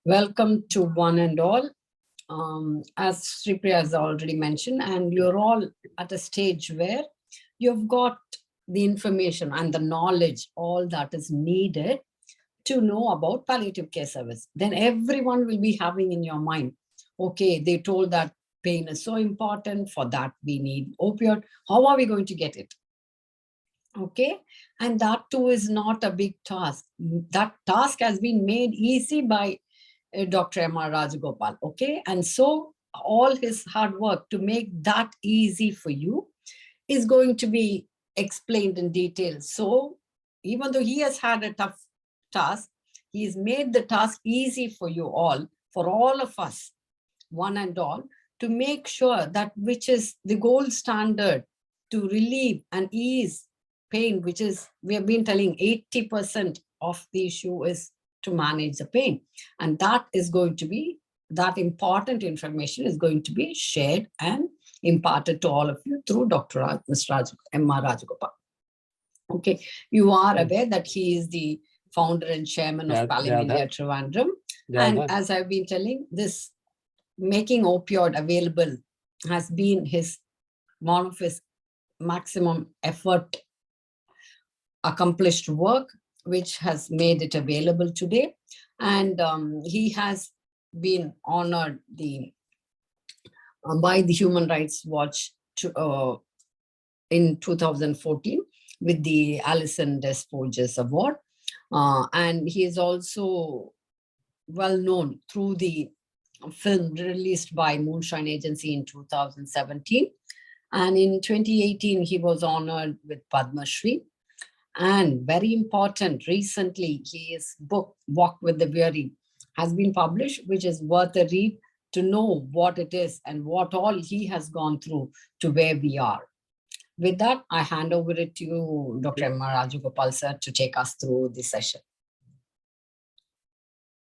Welcome to one and all. As Sripriya has already mentioned, and you're all at a stage where you've got the information and the knowledge, all that is needed to know about palliative care service. Then everyone will be having in your mind, okay, they told that pain is so important, for that we need opioid. How are we going to get it? Okay, and that too is not a big task. That task has been made easy by Dr. M.R. Rajagopal, okay? And so all his hard work to make that easy for you is going to be explained in detail. So even though he has had a tough task, he's made the task easy for you all, for all of us, one and all, to make sure that which is the gold standard to relieve and ease pain, which is, we have been telling 80% of the issue is to manage the pain. And that is going to be, that important information is going to be shared and imparted to all of you through Dr. Mr. M.R. Rajagopal. Okay, you are aware that he is the founder and chairman of Palliative India Trivandrum. And as I've been telling, this making opioid available has been one of his maximum effort accomplished work, which has made it available today. And he has been honored by the Human Rights Watch in 2014 with the Alison Desforges Award. And he is also well known through the film released by Moonshine Agency in 2017. And in 2018, he was honored with Padma Shri. And very important, recently, his book, Walk with the Weary, has been published, which is worth a read to know what it is and what all he has gone through to where we are. With that, I hand over it to you, Dr. M.R. Rajagopal sir, to take us through the session.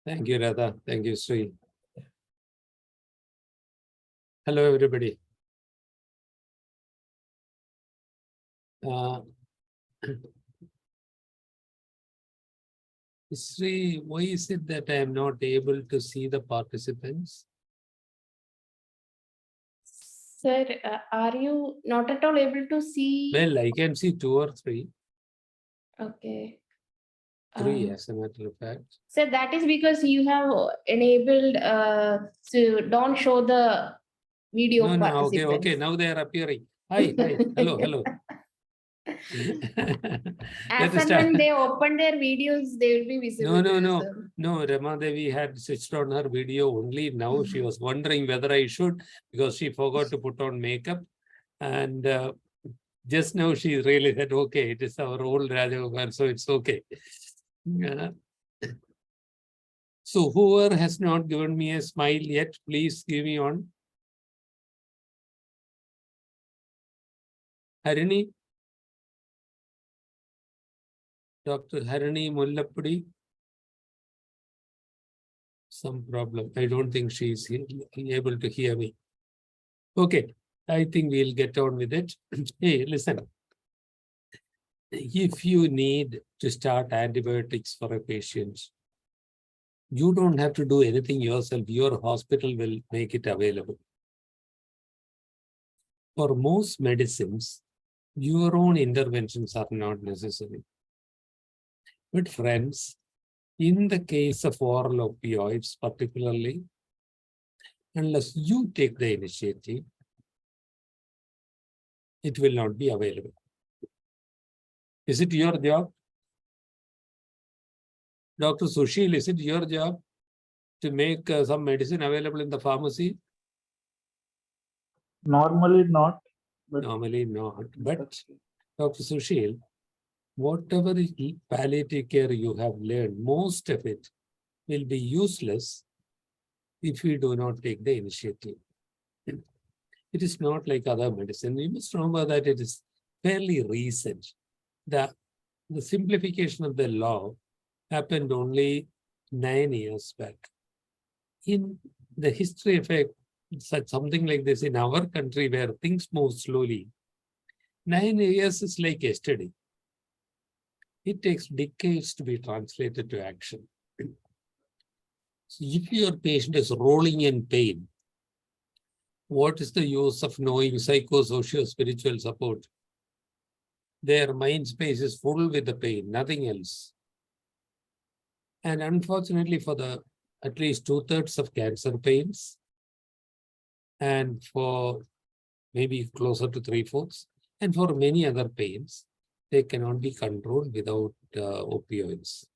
Thank you, Radha. Thank you, Sri. Hello, everybody. Sri, why is it that I am not able to see the participants? Sir, are you not at all able to see? Well, I can see 2 or 3. Okay. 3, as a matter of fact. So that is because you have enabled so don't show the video. No, okay. Now they are appearing. Hi. Hello. As and when they open their videos, they will be visible. No, Rama Devi had switched on her video only now. She was wondering whether I should, because she forgot to put on makeup. And just now she really said, okay, it is our old Rajagopal, so it's okay. So whoever has not given me a smile yet, please give me on. Harini? Dr. Harini Mullapudi? Some problem. I don't think she is able to hear me. Okay, I think we'll get on with it. Hey, listen. If you need to start antibiotics for a patient, you don't have to do anything yourself. Your hospital will make it available. For most medicines, your own interventions are not necessary. But friends, in the case of oral opioids particularly, unless you take the initiative, it will not be available. Is it your job? Dr. Sushil, is it your job to make some medicine available in the pharmacy? Normally not. Normally not. But Dr. Sushil, whatever palliative care you have learned, most of it will be useless if we do not take the initiative. It is not like other medicine. You must remember that it is fairly recent. The simplification of the law happened only 9 years back. In the history of something like this in our country where things move slowly, 9 years is like yesterday. It takes decades to be translated to action. So if your patient is rolling in pain, what is the use of knowing psychosocial spiritual support? Their mind space is full with the pain, nothing else. And unfortunately, for the at least 2/3 of cancer pains, and for maybe closer to 3/4, and for many other pains, they cannot be controlled without opioids.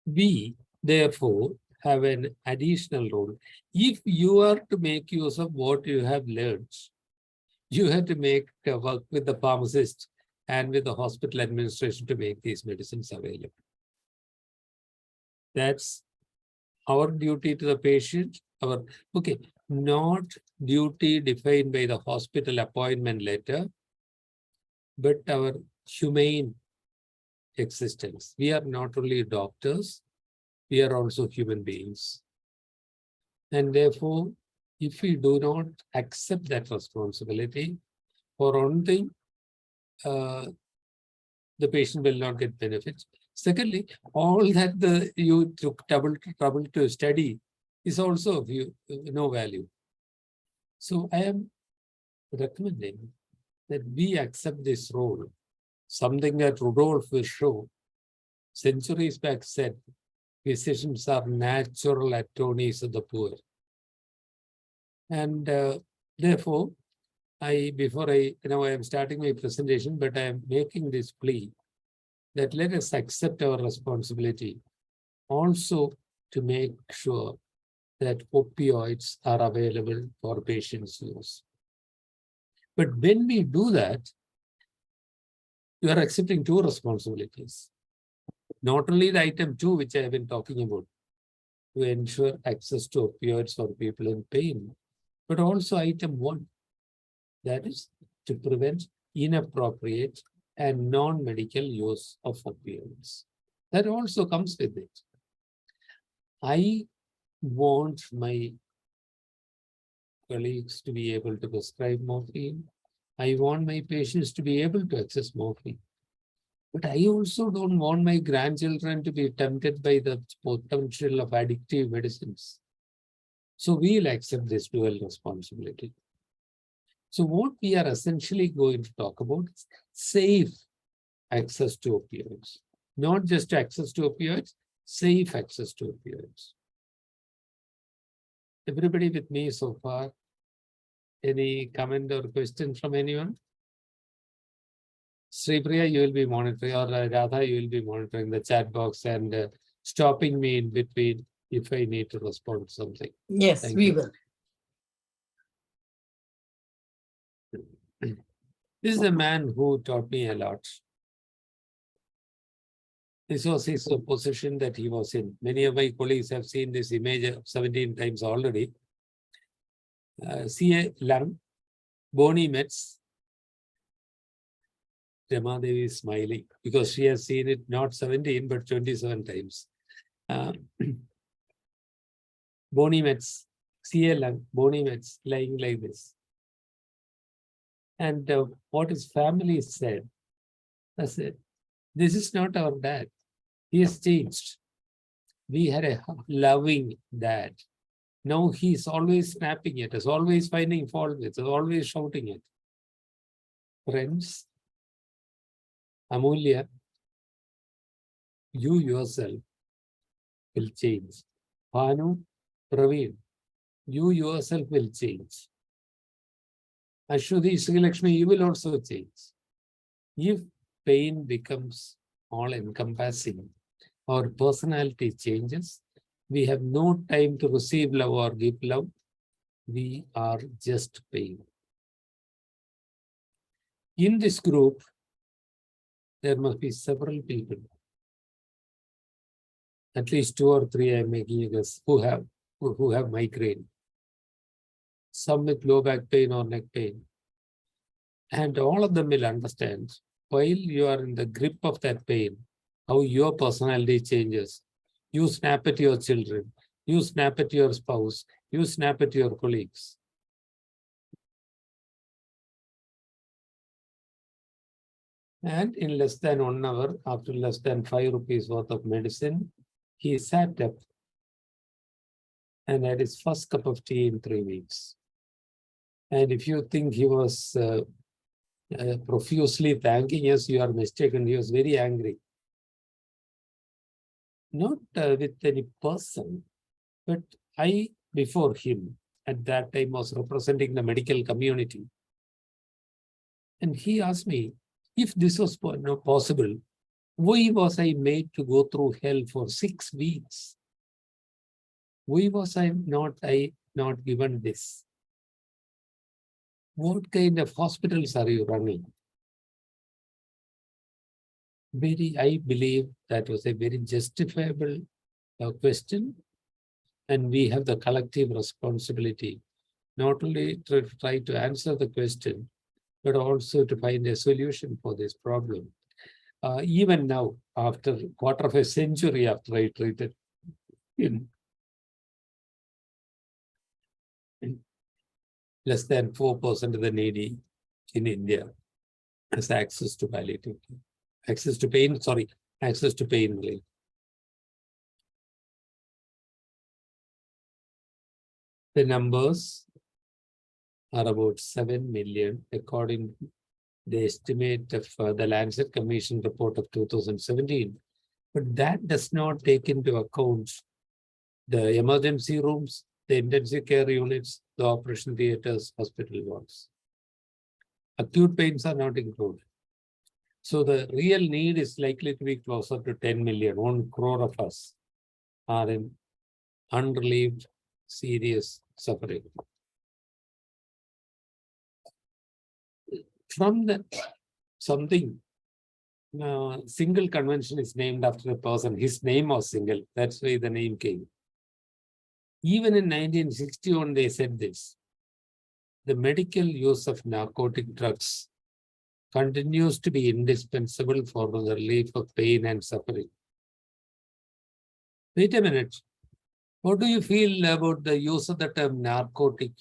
We, therefore, have an additional role. If you are to make use of what you have learned, you have to make work with the pharmacist and with the hospital administration to make these medicines available. That's our duty to the patient. Not duty defined by the hospital appointment letter, but our humane existence. We are not only doctors, we are also human beings. And therefore, if we do not accept that responsibility, for one thing, the patient will not get benefits. Secondly, all that you took trouble to study is also of no value. So I am recommending that we accept this role, something that Rudolph Virchow centuries back said, physicians are natural attorneys of the poor. And therefore, I am starting my presentation, but I am making this plea that let us accept our responsibility also to make sure that opioids are available for patients' use. But when we do that, you are accepting two responsibilities. Not only the item 2, which I have been talking about, to ensure access to opioids for people in pain, but also item 1, that is to prevent inappropriate and non-medical use of opioids. That also comes with it. I want my colleagues to be able to prescribe morphine. I want my patients to be able to access morphine. But I also don't want my grandchildren to be tempted by the potential of addictive medicines. So we'll accept this dual responsibility. So what we are essentially going to talk about is safe access to opioids. Not just access to opioids, safe access to opioids. Everybody with me so far? Any comment or question from anyone? Sripriya, you will be monitoring, or Radha, you will be monitoring the chat box and stopping me in between if I need to respond to something. Yes, Thank we you. will. This is a man who taught me a lot. This was his position that he was in. Many of my colleagues have seen this image 17 times already. C.A. Lung, Bonnie Metz. Ramadevi is smiling because she has seen it not 17 but 27 times. Bonnie Metz, C.A. Lung, Bonnie Metz, lying like this. And what his family said, I said, this is not our dad. He has changed. We had a loving dad. Now he's always snapping at us, always finding fault with us, always shouting at us. Friends, Amulya, you yourself will change. Bhanu, Praveen, you yourself will change. Ashwati, Sri Lakshmi, you will also change. If pain becomes all-encompassing, our personality changes. We have no time to receive love or give love. We are just pain. In this group, there must be several people, at least 2 or 3 I'm making a guess, who have migraine. Some with low back pain or neck pain. And all of them will understand, while you are in the grip of that pain, how your personality changes. You snap at your children, you snap at your spouse, you snap at your colleagues. And in less than 1 hour, after less than 5 rupees worth of medicine, he sat up and had his first cup of tea in 3 weeks. And if you think he was profusely thanking us, you are mistaken. He was very angry. Not with any person, but I, before him, at that time was representing the medical community. And he asked me, if this was not possible, why was I made to go through hell for 6 weeks? Why was I not given this? What kind of hospitals are you running? I believe that was a very justifiable question. And we have the collective responsibility, not only to try to answer the question, but also to find a solution for this problem. Even now, after a quarter of a century after I treated him, less than 4% of the needy in India has access to palliative care. Access to pain relief. The numbers are about 7 million, according to the estimate of the Lancet Commission report of 2017. But that does not take into account the emergency rooms, the intensive care units, the operation theaters, hospital wards. Acute pains are not included. So the real need is likely to be closer to 10 million. 1 crore of us are in unrelieved, serious suffering. From the something, single convention is named after a person. His name was single. That's why the name came. Even in 1961, they said this. The medical use of narcotic drugs continues to be indispensable for the relief of pain and suffering. Wait a minute. What do you feel about the use of the term narcotic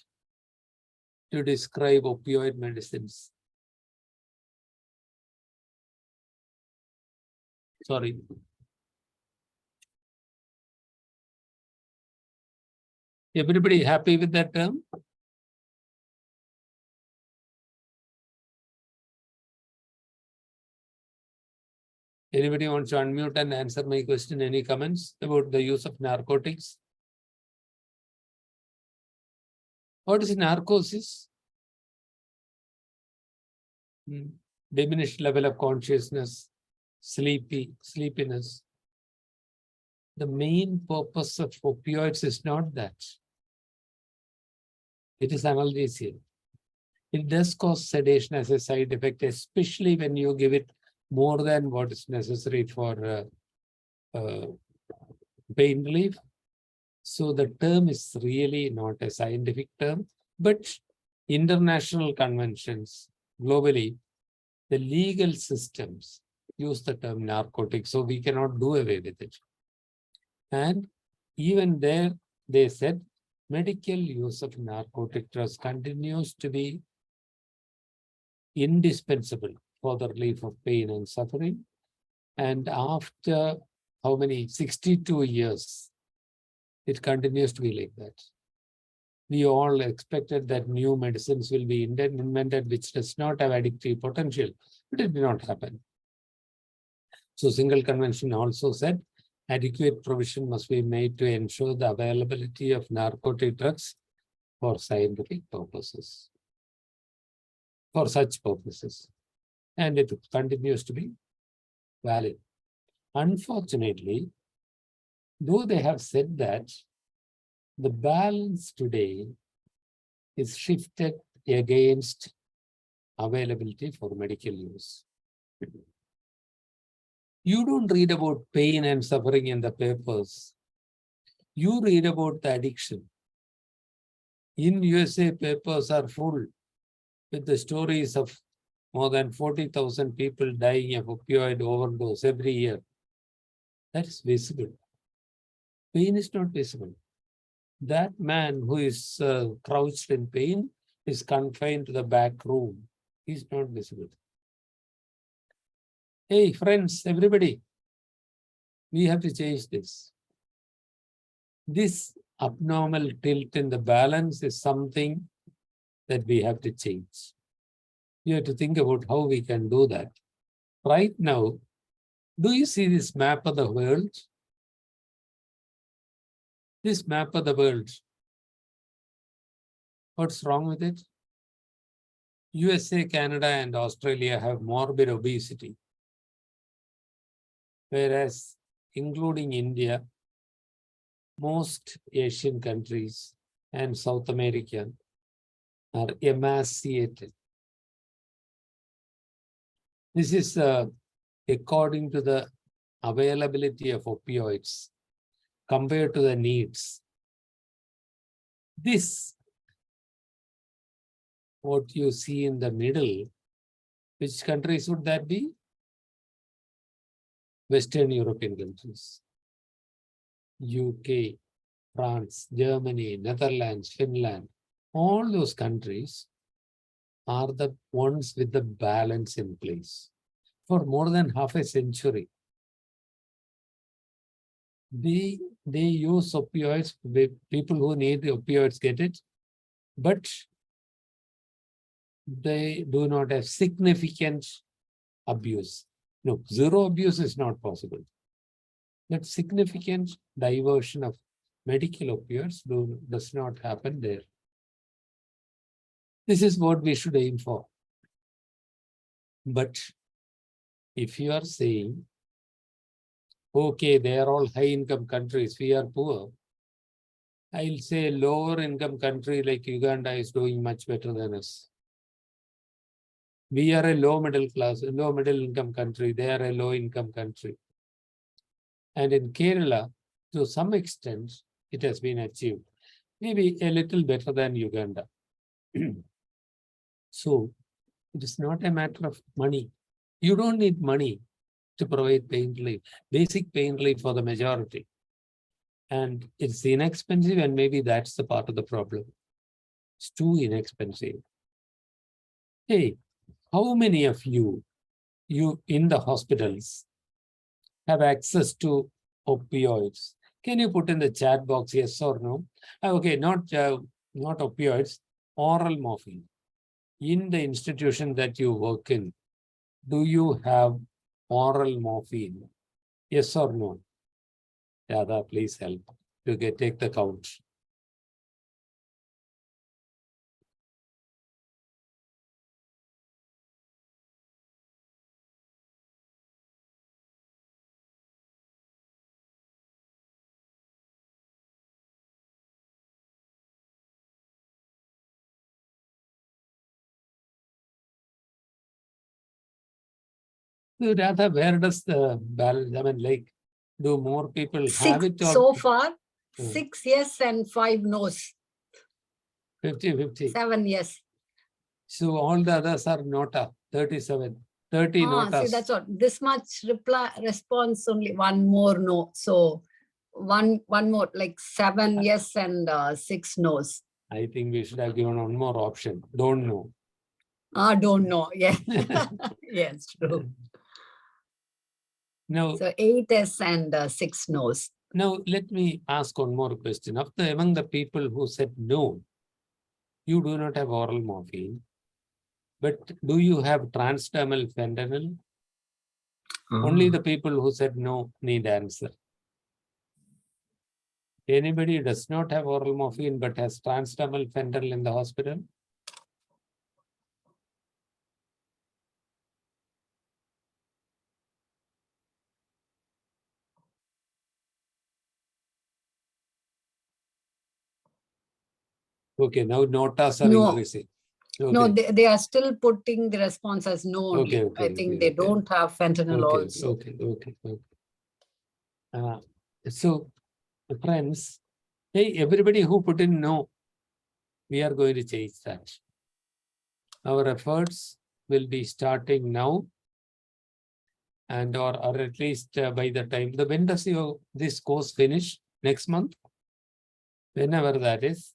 to describe opioid medicines? Sorry. Everybody happy with that term? Anybody wants to unmute and answer my question? Any comments about the use of narcotics? What is narcosis? Diminished level of consciousness, sleepiness. The main purpose of opioids is not that. It is analgesia. It does cause sedation as a side effect, especially when you give it more than what is necessary for pain relief. So the term is really not a scientific term, but international conventions globally, the legal systems use the term narcotic, so we cannot do away with it. And even there, they said medical use of narcotic drugs continues to be indispensable for the relief of pain and suffering. And after how many? 62 years, it continues to be like that. We all expected that new medicines will be invented which does not have addictive potential, but it did not happen. So single convention also said adequate provision must be made to ensure the availability of narcotic drugs for scientific purposes, for such purposes. And it continues to be valid. Unfortunately, though they have said that, the balance today is shifted against availability for medical use. You don't read about pain and suffering in the papers. You read about the addiction. In USA, papers are full with the stories of more than 40,000 people dying of opioid overdose every year. That's visible. Pain is not visible. That man who is crouched in pain is confined to the back room. He's not visible. Hey, friends, everybody, we have to change this. This abnormal tilt in the balance is something that we have to change. We have to think about how we can do that. Right now, do you see this map of the world? This map of the world. What's wrong with it? USA, Canada, and Australia have morbid obesity. Whereas, including India, most Asian countries and South America are emaciated. This is according to the availability of opioids compared to the needs. This, what you see in the middle, which countries would that be? Western European countries. UK, France, Germany, Netherlands, Finland, all those countries are the ones with the balance in place. For more than half a century, they use opioids. People who need the opioids get it, but they do not have significant abuse. No, zero abuse is not possible. But significant diversion of medical opioids does not happen there. This is what we should aim for. But if you are saying, okay, they are all high income countries, we are poor, I'll say lower income country like Uganda is doing much better than us. We are a low middle class, a low middle income country. They are a low income country. And in Kerala, to some extent, it has been achieved. Maybe a little better than Uganda. So it is not a matter of money. You don't need money to provide pain relief, basic pain relief for the majority. And it's inexpensive, and maybe that's the part of the problem. It's too inexpensive. Hey, how many of you in the hospitals have access to opioids? Can you put in the chat box yes or no? Okay, not opioids, oral morphine. In the institution that you work in, do you have oral morphine? Yes or no? Yada, please help to take the count. Radha, where does the balance, I mean, like, do more people have Six it? Or so far, 6 yes and 5 no's. 50-50. 7 yes. So all the others are nota, 37. 30 notas. See, that's what. This much response, only one more no. So one more, like 7 yes and 6 no's. I think we should have given one more option. Don't know. Don't know. Yeah. Yes, true. Now, so 8 yes and 6 no's. Now, let me ask one more question. Among the people who said no, you do not have oral morphine, but do you have transdermal fentanyl? Only the people who said no need answer. Anybody who does not have oral morphine but has transdermal fentanyl in the hospital? Okay, now notas are increasing. Okay. No, they are still putting the response as no only. Okay, I think they don't have fentanyl also. Okay. So, friends, hey, everybody who put in no, we are going to change that. Our efforts will be starting now, and or at least by the time. When does this course finish? Next month? Whenever that is.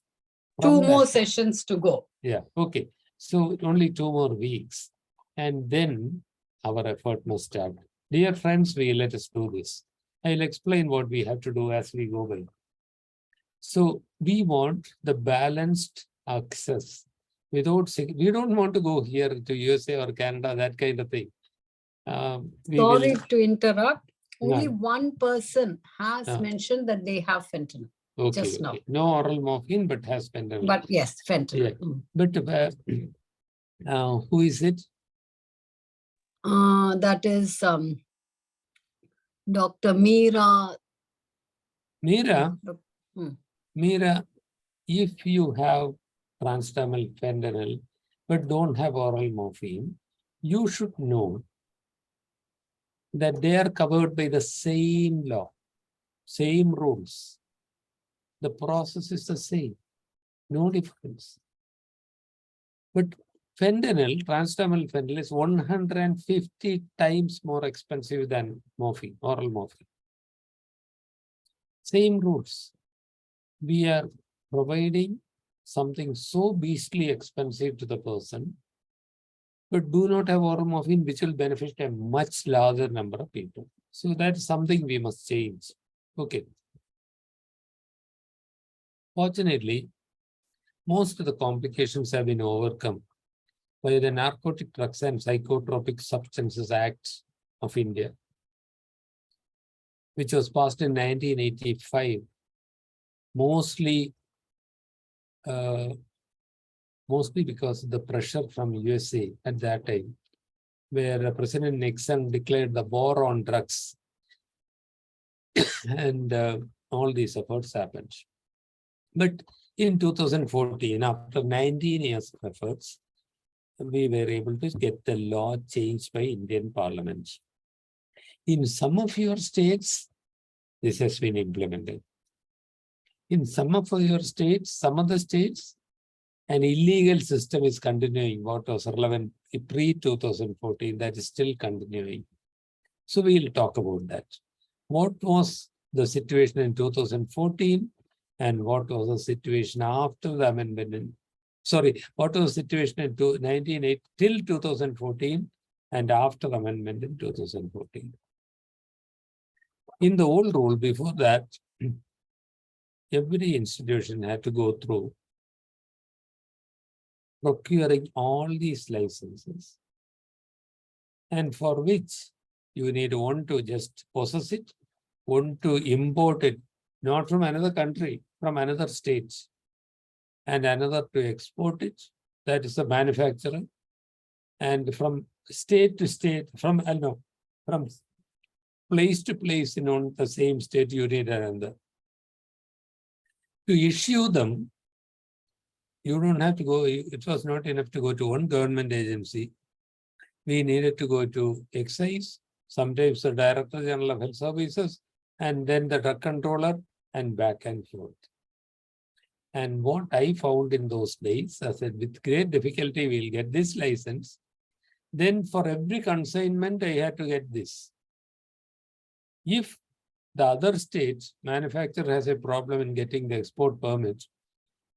2 more sessions to go. Yeah, okay. So only 2 more weeks. And then our effort must start. Dear friends, let us do this. I'll explain what we have to do as we go by. So we want the balanced access we don't want to go here to USA or Canada, that kind of thing. Sorry to interrupt. Only No. one person has No. mentioned that they have fentanyl. Okay, Just now. No oral morphine, but has fentanyl. But yes, fentanyl. Yeah. But who is it? That is Dr. Meera. Meera, Meera, if you have transdermal fentanyl but don't have oral morphine, you should know that they are covered by the same law, same rules. The process is the same, no difference. But fentanyl, transdermal fentanyl is 150 times more expensive than morphine, oral morphine. Same rules. We are providing something so beastly expensive to the person, but do not have oral morphine, which will benefit a much larger number of people. So that's something we must change. Okay. Fortunately, most of the complications have been overcome by the Narcotic Drugs and Psychotropic Substances Act of India, which was passed in 1985, mostly because of the pressure from USA at that time, where President Nixon declared the war on drugs and all these efforts happened. But in 2014, after 19 years of efforts, we were able to get the law changed by Indian Parliament. In some of your states, this has been implemented. In some of your states, some of the states, an illegal system is continuing. What was relevant pre-2014, that is still continuing. So we'll talk about that. What was the situation in 2014 and what was the situation after the amendment? What was the situation in 1980 till 2014 and after amendment in 2014? In the old rule before that, every institution had to go through procuring all these licenses, and for which you need one to just possess it, one to import it, not from another country, from another state, and another to export it, that is the manufacturer, and from state to state, from place to place in the same state, you need another. To issue them, you don't have to go, it was not enough to go to one government agency. We needed to go to excise, sometimes the Director General of Health Services, and then the drug controller, and back and forth. And what I found in those days, I said, with great difficulty, we'll get this license. Then for every consignment, I had to get this. If the other state's manufacturer has a problem in getting the export permit,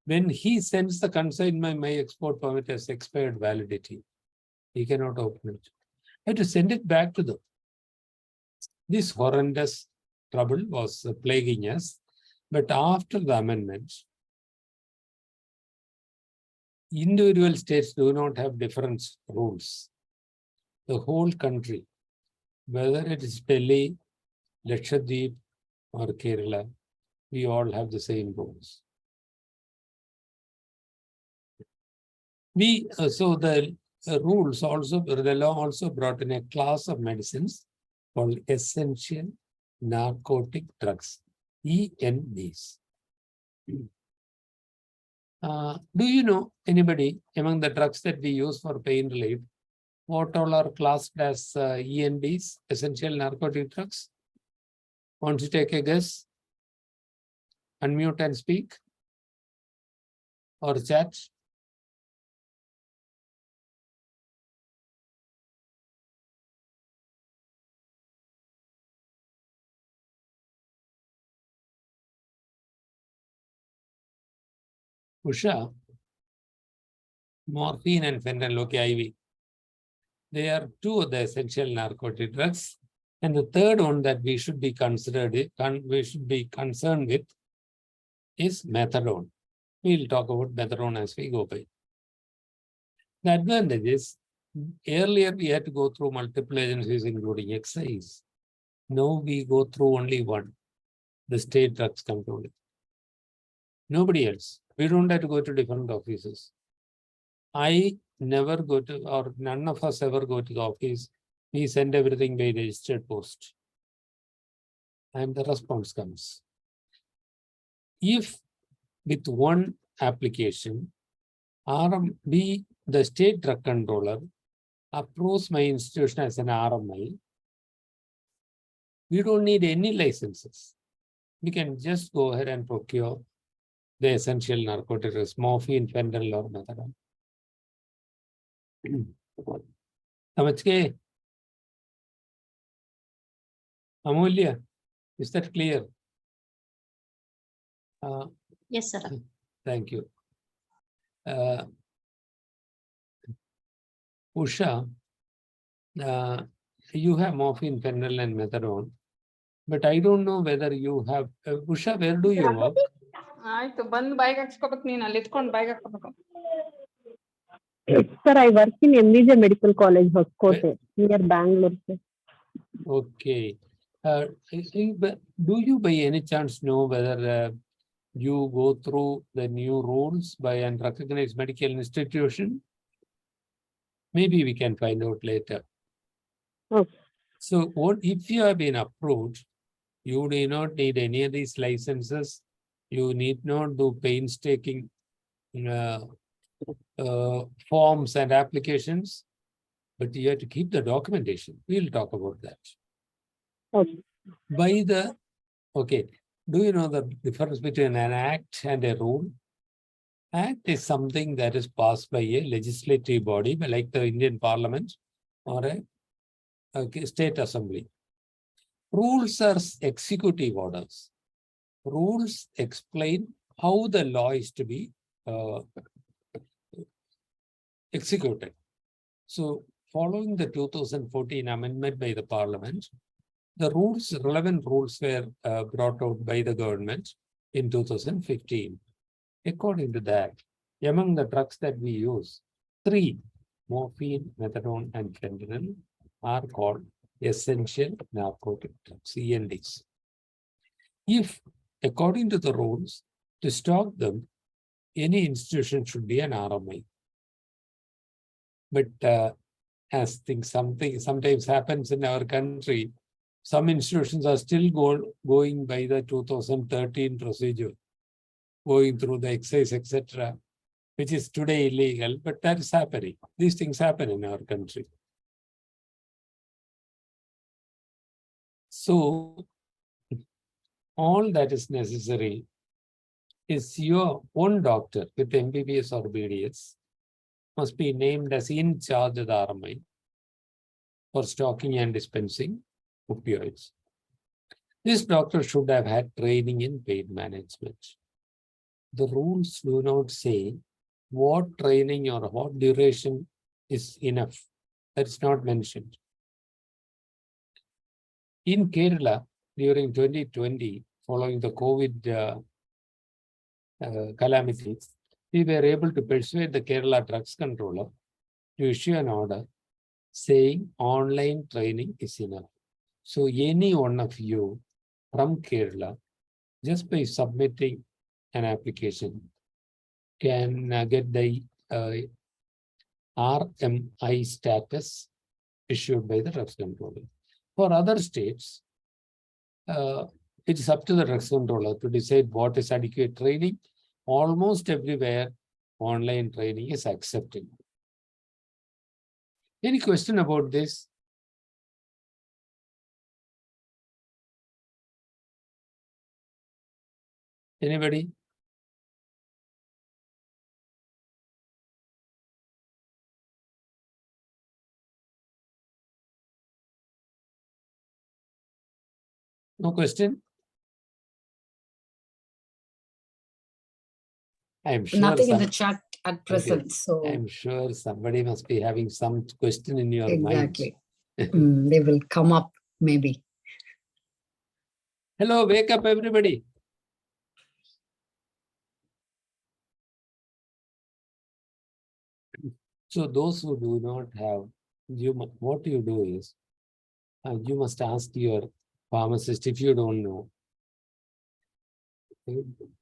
when he sends the consignment, my export permit has expired validity. He cannot open it. I had to send it back to them. This horrendous trouble was plaguing us. But after the amendments, individual states do not have different rules. The whole country, whether it is Delhi, Lakshadweep, or Kerala, we all have the same rules. So the rules also, the law also brought in a class of medicines called essential narcotic drugs, ENDs. Do you know anybody among the drugs that we use for pain relief, what all are classed as ENDs, essential narcotic drugs? Want to take a guess? Unmute and speak or chat. Usha, morphine and fentanyl, okay, IV. They are two of the essential narcotic drugs. And the third one that we should be concerned with is methadone. We'll talk about methadone as we go by. The advantage is, earlier we had to go through multiple agencies, including excise. Now we go through only one, the state drugs control. Nobody else. We don't have to go to different offices. I never go to, or none of us ever go to the office. We send everything by registered post. And the response comes. If with one application, RMB, the state drug controller, approves my institution as an RMI, we don't need any licenses. We can just go ahead and procure the essential narcotics, morphine, fentanyl, or methadone. Namaste. Amulya, is that clear? Yes, sir. Thank you. Usha, you have morphine, fentanyl, and methadone, but I don't know whether you have. Usha, where do you work? ಆಯ್ತು ಬಂದ್ bike ಹಾಕ್ಸ್ಕೊಬೇಕು ನೀನ್ ಅಲ್ಲಿ ಇಟ್ಕೊಂಡು bike ಹಾಕ್ಸ್ಕೊಬೇಕು. Sir, I work in MVJ Medical College, Hoskote, near Bangalore. Sir. Okay. Do you by any chance know whether you go through the new rules by an recognized medical institution? Maybe we can find out later. Okay. So what if you have been approved, you do not need any of these licenses. You need not do painstaking forms and applications, but you have to keep the documentation. We'll talk about that. Okay. Do you know the difference between an act and a rule? Act is something that is passed by a legislative body, like the Indian Parliament or a state assembly. Rules are executive orders. Rules explain how the law is to be executed. So, following the 2014 amendment by the Parliament, the relevant rules were brought out by the government in 2015. According to that, among the drugs that we use, 3, morphine, methadone, and fentanyl, are called essential narcotic drugs, ENDs. If, according to the rules, to stop them, any institution should be an RMI. But as sometimes happens in our country, some institutions are still going by the 2013 procedure, going through the excise, etc., which is today illegal, but that is happening. These things happen in our country. So, all that is necessary is your own doctor with MBBS or BDS must be named as in charge of the RMI for stocking and dispensing opioids. This doctor should have had training in pain management. The rules do not say what training or what duration is enough. That's not mentioned. In Kerala, during 2020, following the COVID calamity, we were able to persuade the Kerala drugs controller to issue an order saying online training is enough. So any one of you from Kerala, just by submitting an application, can get the RMI status issued by the drugs controller. For other states, it is up to the drugs controller to decide what is adequate training. Almost everywhere, online training is accepted. Any question about this? Anybody? No question? I am sure Nothing in the chat. at present. So I'm sure somebody must be having some question in your exactly. mind. They will come up maybe. Hello, wake up everybody. So those who do not have, what you do is, you must ask your pharmacist if you don't know.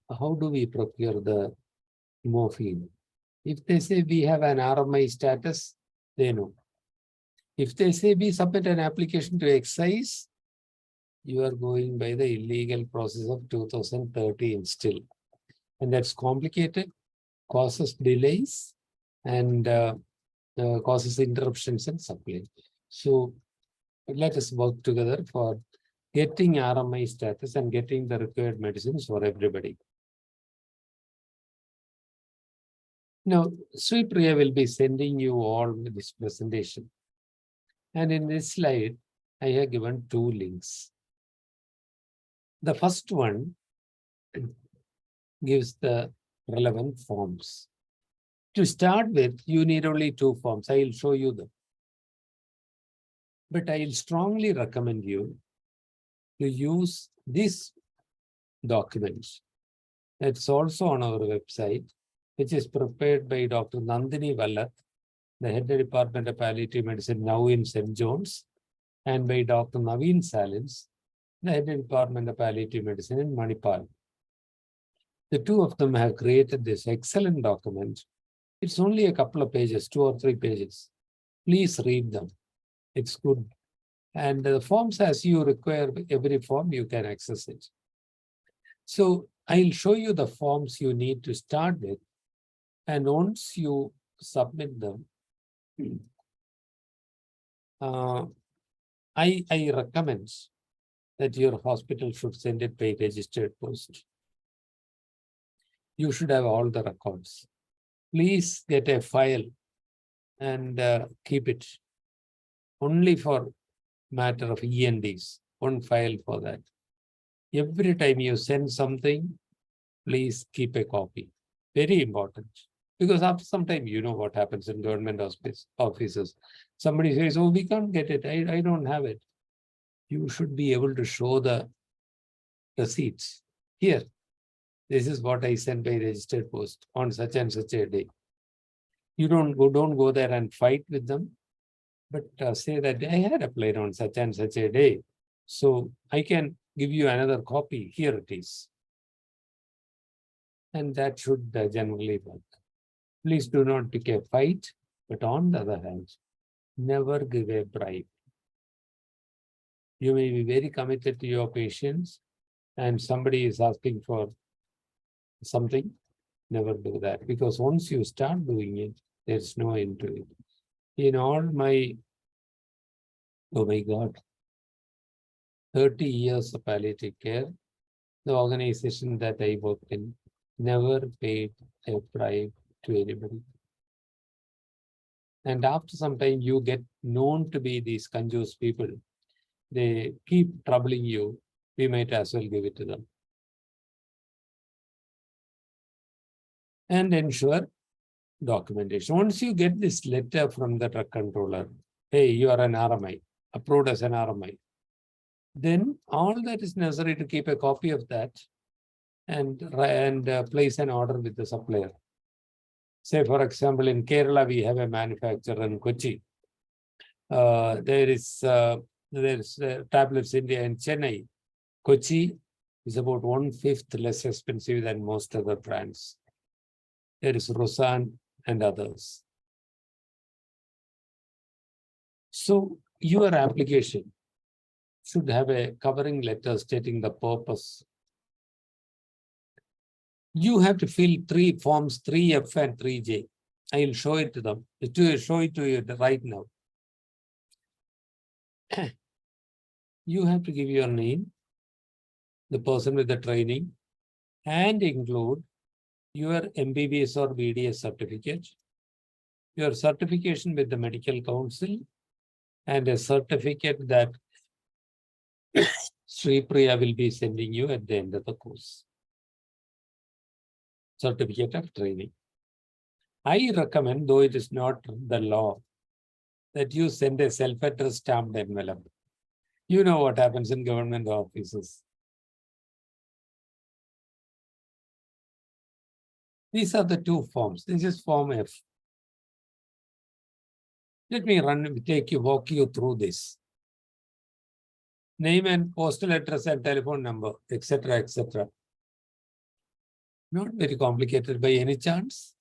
How do we procure the morphine? If they say we have an RMI status, they know. If they say we submit an application to excise, you are going by the illegal process of 2013 still. And that's complicated, causes delays, and causes interruptions in supply. So let us work together for getting RMI status and getting the required medicines for everybody. Now, Sri Priya will be sending you all this presentation. And in this slide, I have given 2 links. The first one gives the relevant forms. To start with, you need only 2 forms. I will show you them. But I will strongly recommend you to use this document. It's also on our website, which is prepared by Dr. Nandini Vallath, the head of the Department of Palliative Medicine now in St. John's, and by Dr. Naveen Salins, the head of the Department of Palliative Medicine in Manipal. The 2 of them have created this excellent document. It's only a couple of pages, 2 or 3 pages. Please read them. It's good. And the forms, as you require every form, you can access it. So I'll show you the forms you need to start with. And once you submit them, I recommend that your hospital should send it by registered post. You should have all the records. Please get a file and keep it only for matter of ENDs, one file for that. Every time you send something, please keep a copy. Very important. Because after some time, you know what happens in government offices. Somebody says, oh, we can't get it. I don't have it. You should be able to show the receipts. Here, this is what I sent by registered post on such and such a day. You don't go there and fight with them, but say that I had applied on such and such a day. So I can give you another copy. Here it is. And that should generally work. Please do not pick a fight, but on the other hand, never give a bribe. You may be very committed to your patients, and somebody is asking for something, never do that. Because once you start doing it, there's no end to it. In all my, oh my God, 30 years of palliative care, the organization that I worked in never paid a bribe to anybody. And after some time, you get known to be these conjures people. They keep troubling you. We might as well give it to them. And ensure documentation. Once you get this letter from the drug controller, hey, you are an RMI, approved as an RMI, then all that is necessary to keep a copy of that and place an order with the supplier. Say, for example, in Kerala, we have a manufacturer in Kochi. There is Tablets India in Chennai. Kochi is about 1/5 less expensive than most other brands. There is Rosan and others. So your application should have a covering letter stating the purpose. You have to fill 3 forms, 3F and 3J. I will show it to them. Show it to you right now. You have to give your name, the person with the training, and include your MBBS or BDS certificate, your certification with the medical council, and a certificate that Sri Priya will be sending you at the end of the course. Certificate of training. I recommend, though it is not the law, that you send a self-addressed stamped envelope. You know what happens in government offices. These are the two forms. This is form F. Let me walk you through this. Name and postal address and telephone number, etc., etc. Not very complicated by any chance.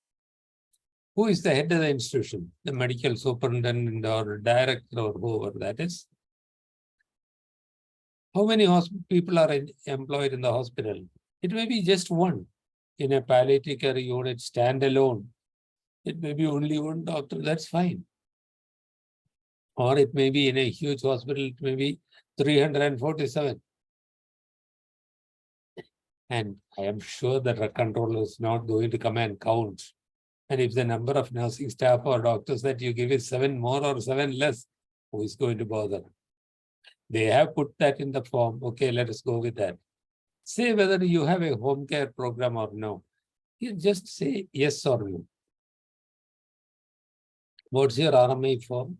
Who is the head of the institution? The medical superintendent or director or whoever that is. How many people are employed in the hospital? It may be just one. In a palliative care unit, standalone, it may be only one doctor, that's fine. Or it may be in a huge hospital, it may be 347. And I am sure that the controller is not going to come and count. And if the number of nursing staff or doctors that you give is 7 more or 7 less, who is going to bother? They have put that in the form. Okay, let us go with that. Say whether you have a home care program or no. You just say yes or no. What's your RMI form?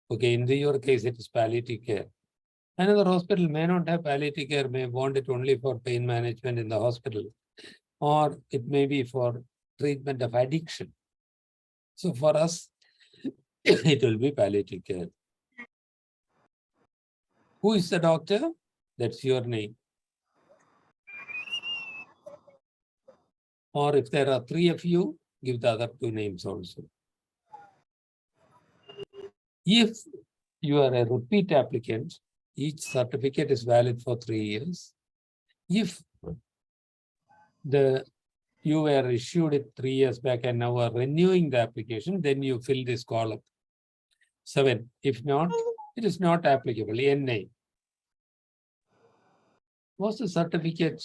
Okay, in your case, it is palliative care. Another hospital may not have palliative care, may want it only for pain management in the hospital, or it may be for treatment of addiction. So for us, it will be palliative care. Who is the doctor? That's your name. Or if there are 3 of you, give the other 2 names also. If you are a repeat applicant, each certificate is valid for 3 years. If you were issued it 3 years back and now are renewing the application, then you fill this column. 7. If not, it is not applicable. NA. Was the certificate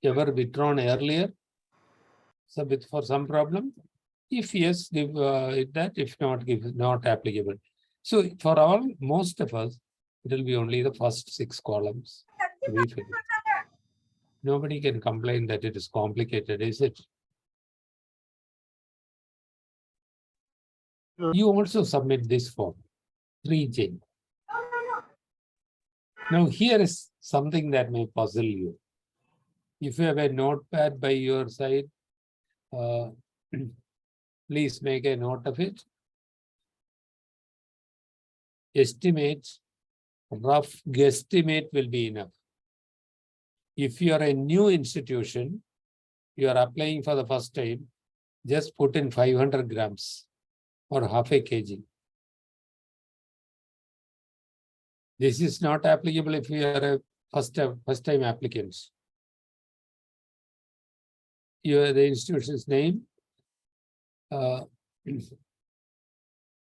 ever withdrawn earlier? So for some problem? If yes, give that. If not, give not applicable. So for all, most of us, it will be only the first 6 columns to be filled. Nobody can complain that it is complicated, is it? You also submit this form, 3J. Now here is something that may puzzle you. If you have a notepad by your side, please make a note of it. Estimate, rough guesstimate will be enough. If you are a new institution, you are applying for the first time, just put in 500 grams or half a kg. This is not applicable if you are a first time applicant. You are the institution's name.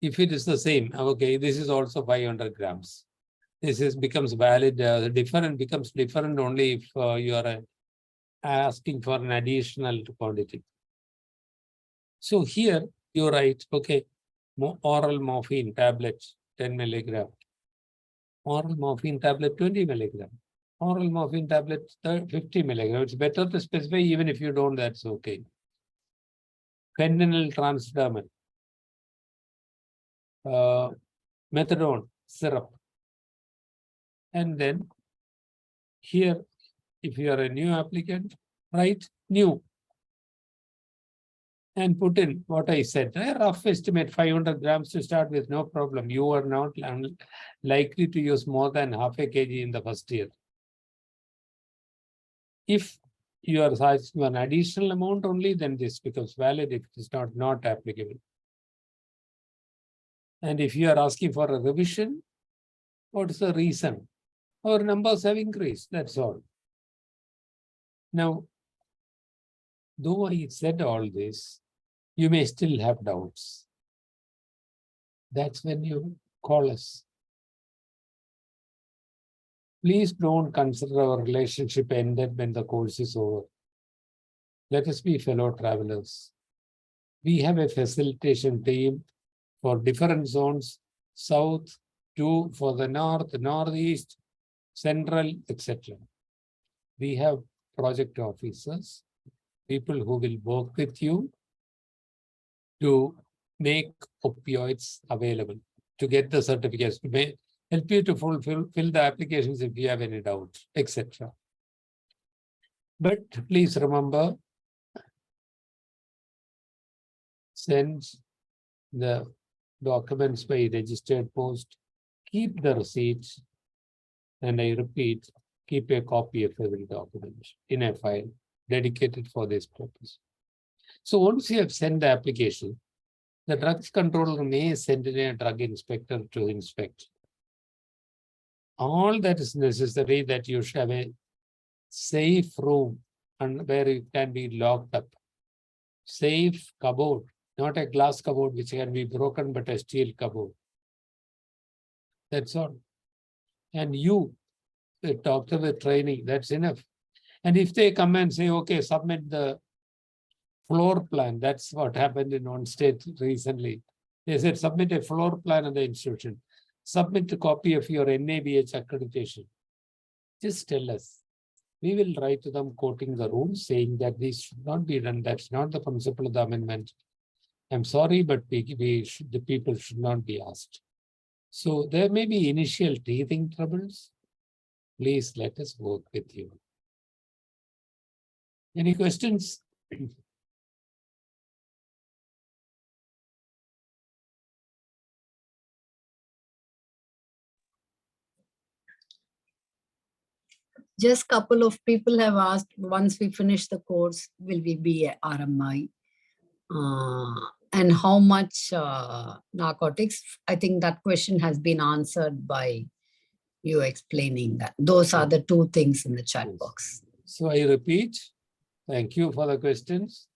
If it is the same, okay, this is also 500 grams. This becomes valid. Becomes different only if you are asking for an additional quantity. So here you write, okay, oral morphine tablet 10 milligram, oral morphine tablet 20 milligram, oral morphine tablet 50 milligram. It's better to specify even if you don't, that's okay. Fentanyl transdermal, methadone syrup. And then here, if you are a new applicant, write new. And put in what I said, a rough estimate 500 grams to start with, no problem. You are not likely to use more than half a kg in the first year. If you are asking an additional amount only, then this becomes valid. If it is not applicable. And if you are asking for a revision, what is the reason? Our numbers have increased, that's all. Now, though I said all this, you may still have doubts. That's when you call us. Please don't consider our relationship ended when the course is over. Let us be fellow travelers. We have a facilitation team for different zones, south, 2 for the north, northeast, central, etc. We have project officers, people who will work with you to make opioids available, to get the certificates, to help you to fill the applications if you have any doubt, etc. But please remember, send the documents by registered post, keep the receipts, and I repeat, keep a copy of every document in a file dedicated for this purpose. So once you have sent the application, the drugs controller may send in a drug inspector to inspect. All that is necessary that you should have a safe room and where it can be locked up. Safe cupboard, not a glass cupboard which can be broken, but a steel cupboard. That's all. And you, the doctor with training, that's enough. And if they come and say, okay, submit the floor plan, that's what happened in one state recently. They said, submit a floor plan of the institution. Submit a copy of your NABH accreditation. Just tell us. We will write to them quoting the rules, saying that this should not be done. That's not the principle of the amendment. I'm sorry, but the people should not be asked. So there may be initial teething troubles. Please let us work with you. Any questions? Just couple of people have asked, once we finish the course, will we be a RMI? And how much narcotics? I think that question has been answered by you explaining that. Those are the two things in the chat box. So I repeat, thank you for the questions.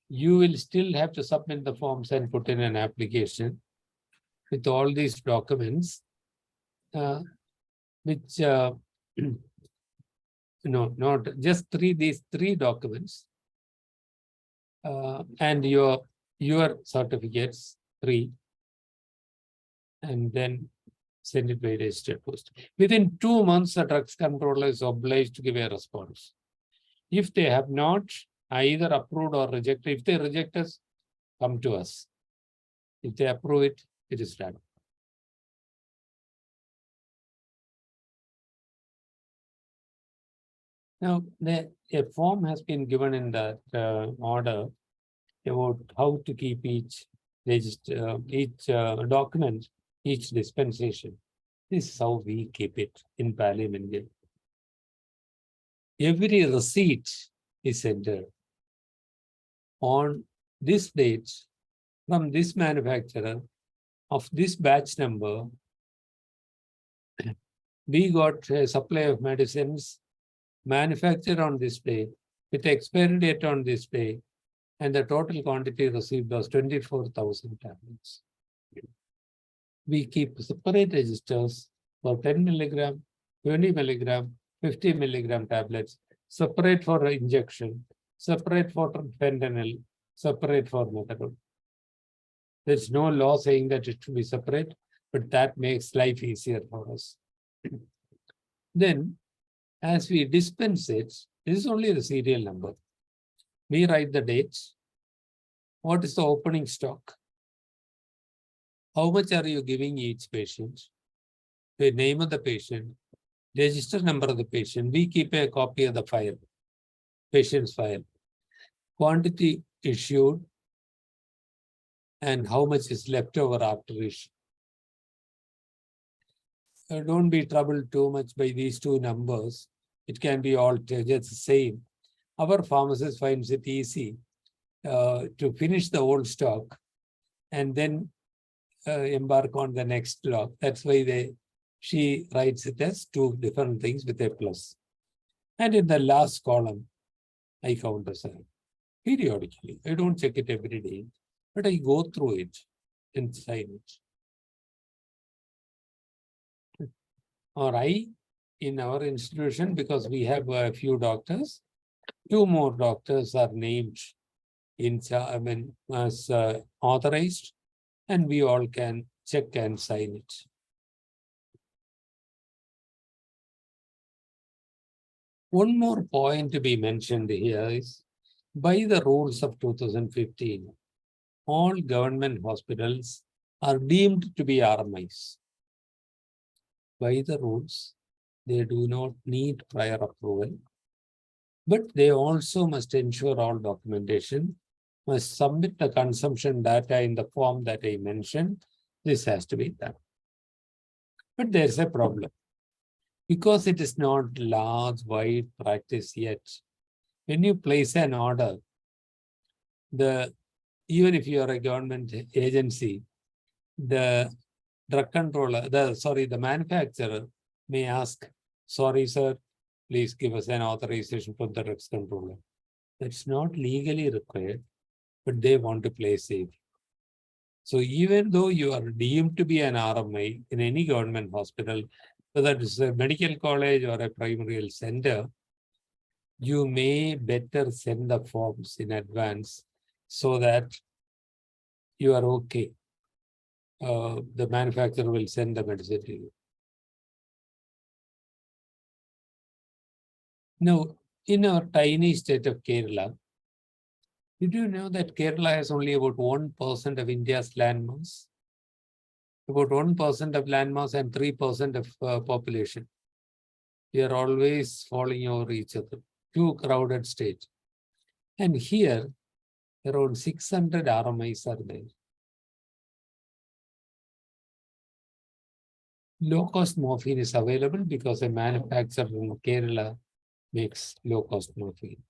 You will still have to submit the forms and put in an application with all these documents, which not just these three documents, and your certificates, 3, and then send it by registered post. Within 2 months, the drugs controller is obliged to give a response. If they have not either approved or rejected, if they reject us, come to us. If they approve it, it is done. Now, a form has been given in that order about how to keep each document, each dispensation. This is how we keep it in Parliament. Every receipt is entered on this date from this manufacturer of this batch number. We got a supply of medicines manufactured on this day with expiry date on this day, and the total quantity received was 24,000 tablets. We keep separate registers for 10 milligram, 20 milligram, 50 milligram tablets, separate for injection, separate for fentanyl, separate for methadone. There's no law saying that it should be separate, but that makes life easier for us. Then, as we dispense it, this is only the serial number. We write the dates. What is the opening stock? How much are you giving each patient? The name of the patient, register number of the patient. We keep a copy of the file, patient's file. Quantity issued and how much is left over after issue. Don't be troubled too much by these two numbers. It can be all just the same. Our pharmacist finds it easy to finish the old stock and then embark on the next stock. That's why she writes it as two different things with a plus. And in the last column, I countersign periodically. I don't check it every day, but I go through it and sign it. Or in our institution, because we have a few doctors, 2 more doctors are named as authorized, and we all can check and sign it. One more point to be mentioned here is, by the rules of 2015, all government hospitals are deemed to be RMIs. By the rules, they do not need prior approval, but they also must ensure all documentation, must submit the consumption data in the form that I mentioned. This has to be done. But there's a problem. Because it is not large, wide practice yet, when you place an order, even if you are a government agency, the drug controller, the manufacturer may ask, sorry, sir, please give us an authorization from the drugs controller. That's not legally required, but they want to play safe. So even though you are deemed to be an RMI in any government hospital, whether it's a medical college or a primary health center, you may better send the forms in advance so that you are okay. The manufacturer will send the medicine to you. Now, in our tiny state of Kerala, did you know that Kerala has only about 1% of India's landmass? About 1% of landmass and 3% of population. We are always falling over each other. Too crowded state. And here, around 600 RMIs are there. Low-cost morphine is available because a manufacturer in Kerala makes low-cost morphine.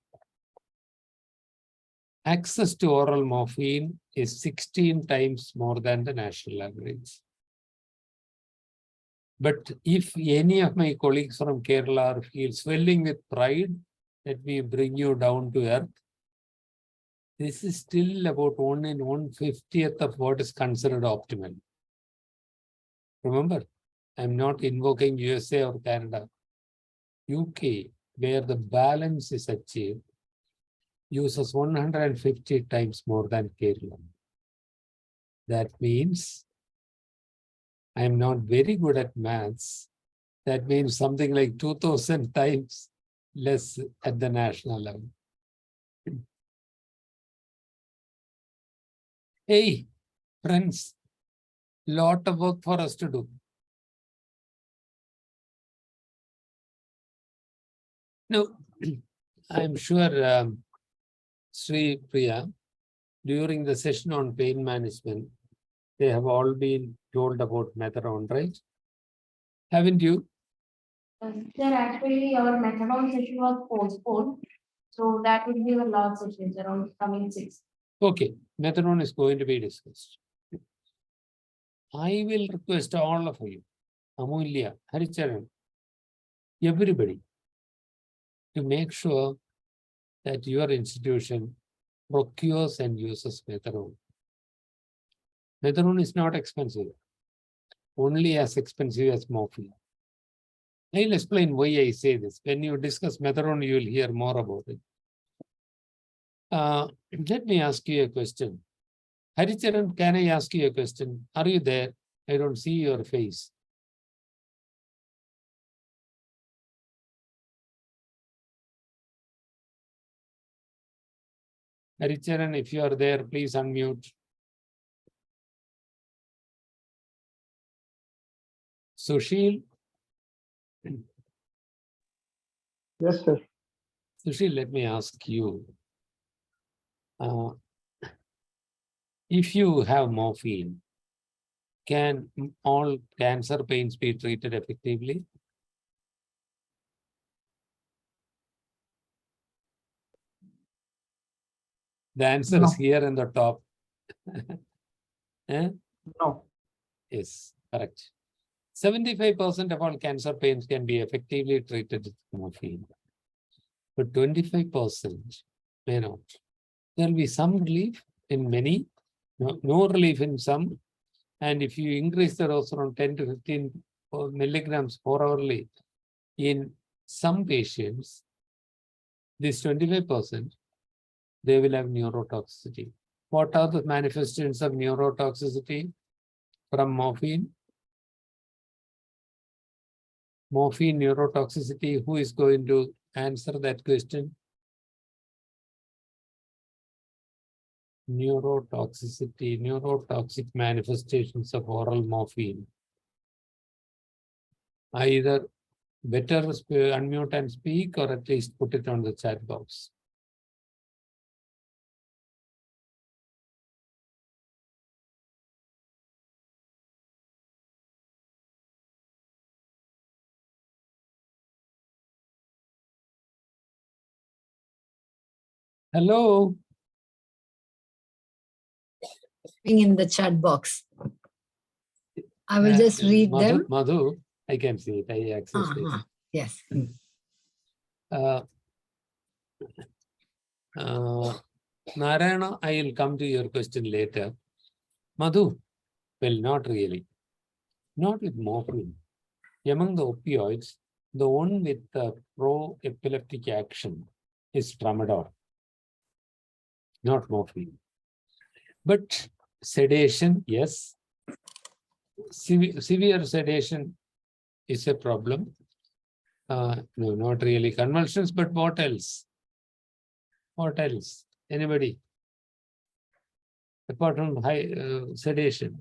Access to oral morphine is 16 times more than the national average. But if any of my colleagues from Kerala feel swelling with pride, let me bring you down to earth. This is still about 1 in 1/50th of what is considered optimal. Remember, I'm not invoking USA or Canada. UK, where the balance is achieved, uses 150 times more than Kerala. That means I'm not very good at maths. That means something like 2000 times less at the national level. Hey, friends, lot of work for us to do. Now, I'm sure Sri Priya, during the session on pain management, they have all been told about methadone, right? Haven't you? Sir, actually, our methadone session was postponed. So that will be the last session around coming 6. Okay, methadone is going to be discussed. I will request all of you, Amulya, Haricharan, everybody, to make sure that your institution procures and uses methadone. Methadone is not expensive, only as expensive as morphine. I'll explain why I say this. When you discuss methadone, you will hear more about it. Let me ask you a question. Haricharan, can I ask you a question? Are you there? I don't see your face. Haricharan, if you are there, please unmute. Sushil? Yes, sir. Sushil, let me ask you. If you have morphine, can all cancer pains be treated effectively? The answer is No. here in the top. No. Yes, correct. 75% of all cancer pains can be effectively treated with morphine, but 25% may not. There will be some relief in many, no relief in some. And if you increase the dose from 10 to 15 milligrams 4 hourly, in some patients, this 25%, they will have neurotoxicity. What are the manifestations of neurotoxicity from morphine? Morphine neurotoxicity, who is going to answer that question? neurotoxicity, neurotoxic manifestations of oral morphine. Either better unmute and speak, or at least put it on the chat box. Hello. In the chat box. I will just read them. Madhu, I can see it. I accessed it. Yes. Narayana, I will come to your question later. Madhu, well, not really. Not with morphine. Among the opioids, the one with the pro-epileptic action is tramadol, not morphine. But sedation, yes. Severe sedation is a problem. No, not really convulsions, but what else? What else? Anybody? Apart from high sedation.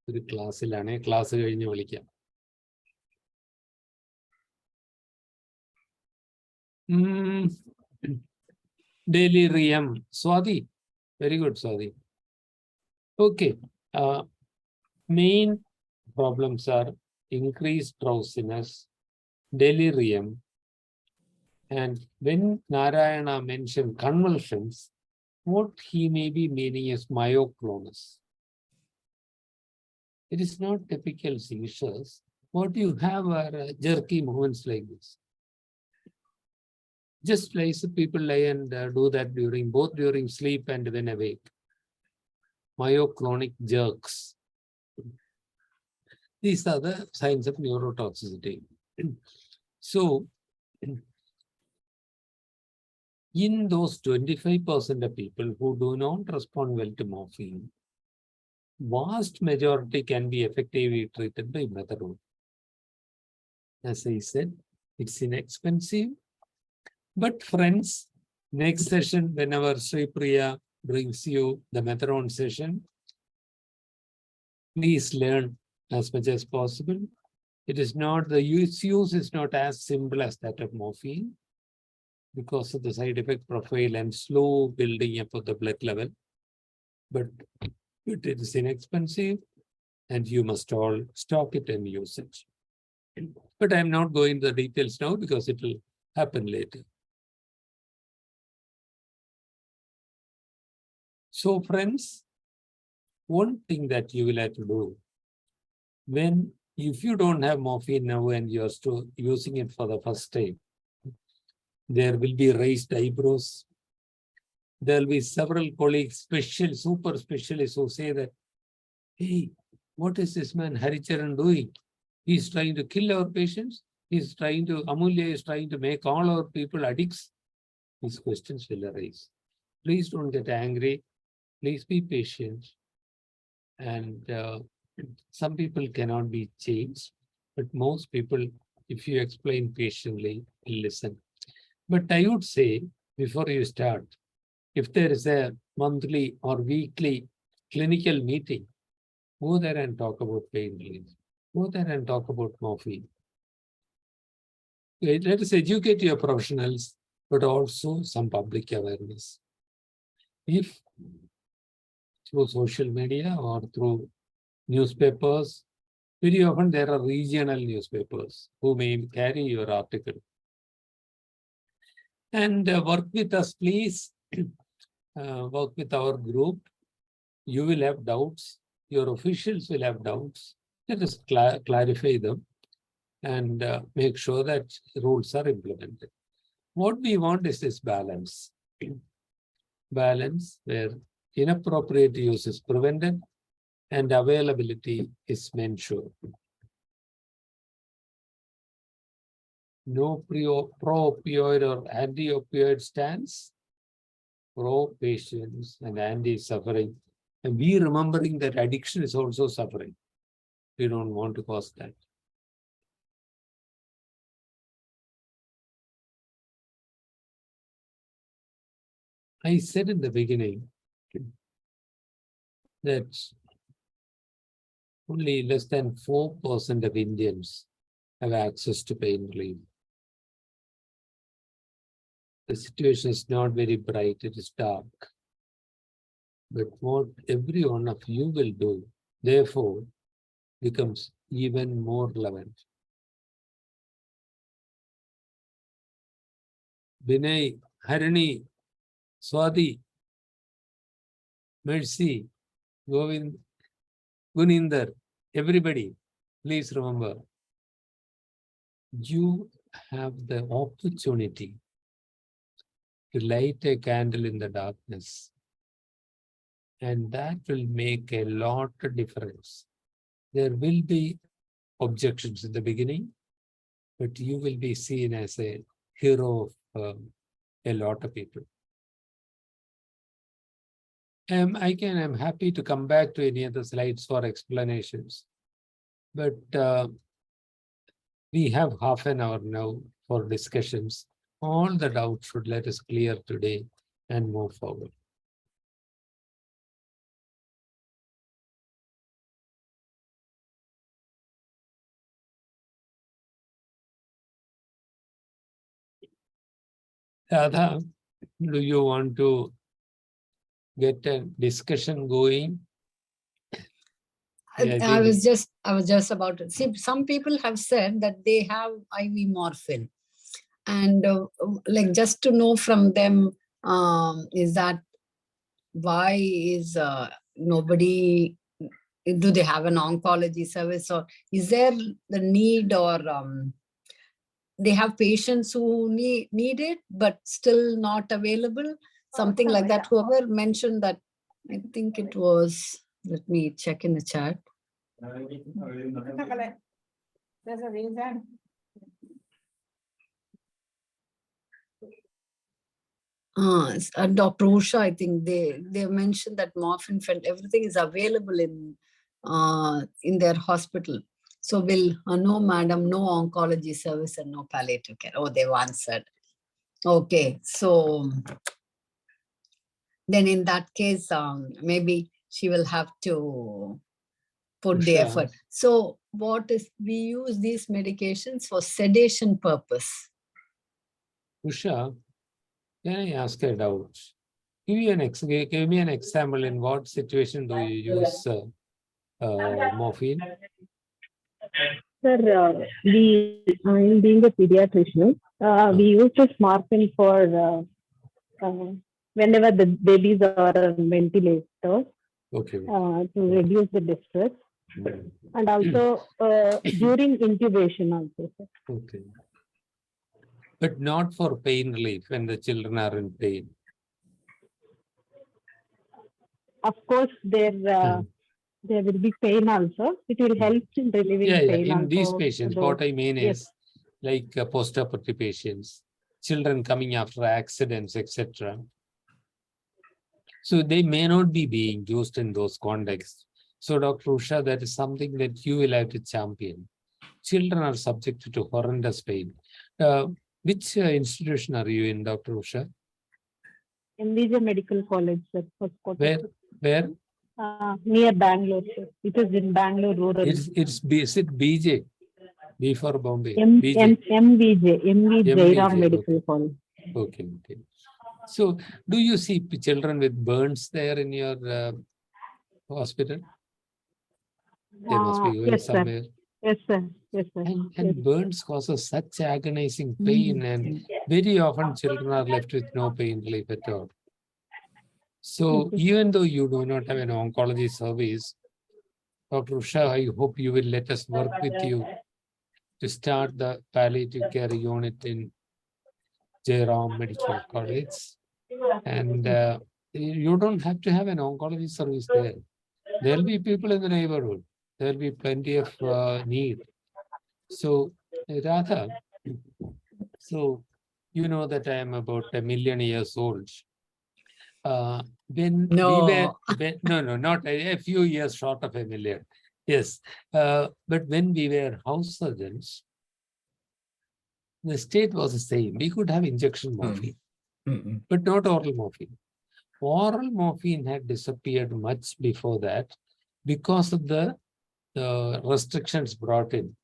ഒരു ക്ലാസ്സിലാണ് class കഴിഞ്ഞ് വിളിക്കാം. Delirium. Swati. Very good, Swati. Okay. Main problems are increased drowsiness, delirium, and when Narayana mentioned convulsions, what he may be meaning is myoclonus. It is not typical seizures. What you have are jerky movements like this. Just like people lie and do that both during sleep and when awake. Myoclonic jerks. These are the signs of neurotoxicity. So, in those 25% of people who do not respond well to morphine, vast majority can be effectively treated by methadone. As I said, it's inexpensive. But friends, next session, whenever Sri Priya brings you the methadone session, please learn as much as possible. It is not, the use is not as simple as that of morphine because of the side effect profile and slow building up of the blood level. But it is inexpensive and you must all stock it and use it. But I'm not going into the details now because it will happen later. So friends, one thing that you will have to do, if you don't have morphine now and you're still using it for the first time, there will be raised eyebrows. There will be several colleagues, super specialists who say that, hey, what is this man Haricharan doing? He's trying to kill our patients. Amulya is trying to make all our people addicts. These questions will arise. Please don't get angry. Please be patient. And some people cannot be changed, but most people, if you explain patiently, will listen. But I would say, before you start, if there is a monthly or weekly clinical meeting, go there and talk about pain relief. Go there and talk about morphine. Let us educate your professionals, but also some public awareness. If through social media or through newspapers, very often there are regional newspapers who may carry your article. And work with us, please. Work with our group. You will have doubts. Your officials will have doubts. Let us clarify them and make sure that rules are implemented. What we want is this balance. Balance where inappropriate use is prevented and availability is ensured. No pro-opioid or anti-opioid stance, pro-patients and anti-suffering. And be remembering that addiction is also suffering. We don't want to cause that. I said in the beginning that only less than 4% of Indians have access to pain relief. The situation is not very bright, it is dark. But what every one of you will do, therefore, becomes even more relevant. Vinay, Harini, Swati, Mercy, Govind, Guninder, everybody, please remember, you have the opportunity to light a candle in the darkness. And that will make a lot of difference. There will be objections in the beginning, but you will be seen as a hero of a lot of people. I'm happy to come back to any other slides for explanations, but we have half an hour now for discussions. All the doubts should let us clear today and move forward. Radha, do you want to get a discussion going? Yeah, I was just about to see, some people have said that they have IV morphine, and like just to know from them, is that why is nobody, do they have an oncology service, or is there the need, or they have patients who need it but still not available, something like that? Whoever mentioned that, I think it was, let me check in the chat. There's a reason. Dr. Usha, I think they mentioned that morphine, everything is available in their hospital. So no madam, no oncology service and no palliative care. Oh, they've answered. Okay, so then in that case, maybe she will have to put the Usha. effort. So we use these medications for sedation purpose. Usha, can I ask a doubt? Give me an example. In what situation do you use morphine? Sir, I'm being a pediatrician. We use this morphine for whenever the babies are on ventilator, Okay. to reduce the distress, and also during intubation also, sir. Okay. But not for pain relief when the children are in pain. Of course, there will be pain also. It will help in relieving pain. In also, these patients, what I mean yes. is like post-operative patients, children coming after accidents, etc. So they may not be being used in those contexts. So Dr. Usha, that is something that you will have to champion. Children are subjected to horrendous pain. Which institution are you in, Dr. Usha? FCPM Medical College, sir. Where? Near Bangalore, sir. It is in Bangalore rural. Is it BJ? B for Bombay. MVJ Jairam Medical okay. College. Okay. So, do you see children with burns there in your hospital? They must be going yes, somewhere. Sir. Yes, sir. Yes, sir. And burns causes such agonizing pain, and very often children are left with no pain relief at all. So, even though you do not have an oncology service, Dr. Usha, I hope you will let us work with you to start the palliative care unit in Jairam Medical College. And you don't have to have an oncology service there. There'll be people in the neighborhood. There'll be plenty of need. So, Radha, so you know that I am about 1 million years old. When No. we were, no, not a few years short of 1 million. Yes, but when we were house surgeons, the state was the same. We could have injection morphine, but not oral morphine. Oral morphine had disappeared much before that because of the restrictions brought in,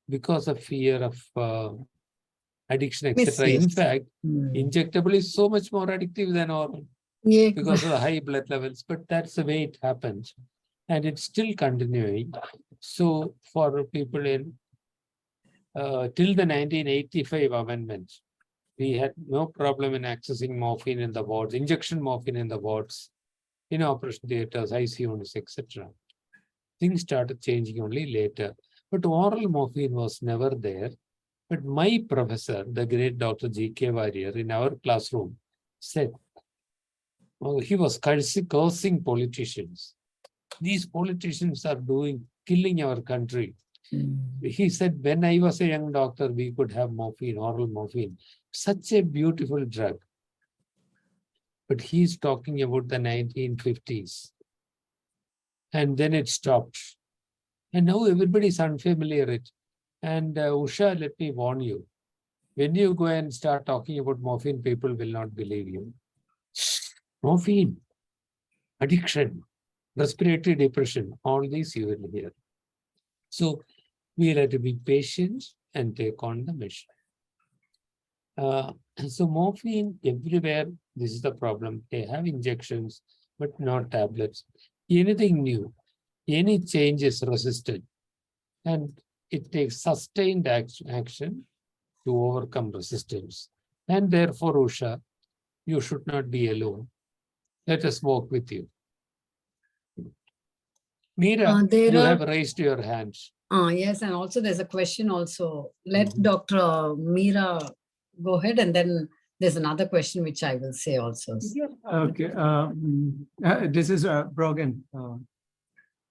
because of fear of addiction, etc. In Misuse. fact, Hmm. injectable is so much more addictive than oral Yeah. because of the high blood levels, but that's the way it happens. And it's still continuing. So for people in till the 1985 amendments, we had no problem in accessing morphine in the wards, injection morphine in the wards, in operation theaters, ICU units, etc. Things started changing only later. But oral morphine was never there. But my professor, the great Dr. G.K. Warrior, in our classroom, said, he was cursing politicians. These politicians are killing our country. Hmm. He said, when I was a young doctor, we could have morphine, oral morphine, such a beautiful drug. But he's talking about the 1950s. And then it stopped. And now everybody is unfamiliar with it. And Usha, let me warn you. When you go and start talking about morphine, people will not believe you. Morphine, addiction, respiratory depression, all these you will hear. So we have to be patient and take on the mission. So morphine everywhere, this is the problem. They have injections, but not tablets. Anything new, any change is resisted. And it takes sustained action to overcome resistance. And therefore, Usha, you should not be alone. Let us walk with you. Meera, There you are have raised your hands. yes, and also there's a question also. Let Mhm. Dr. Meera go ahead, and then there's another question which I will say also. Okay. This is Brogan.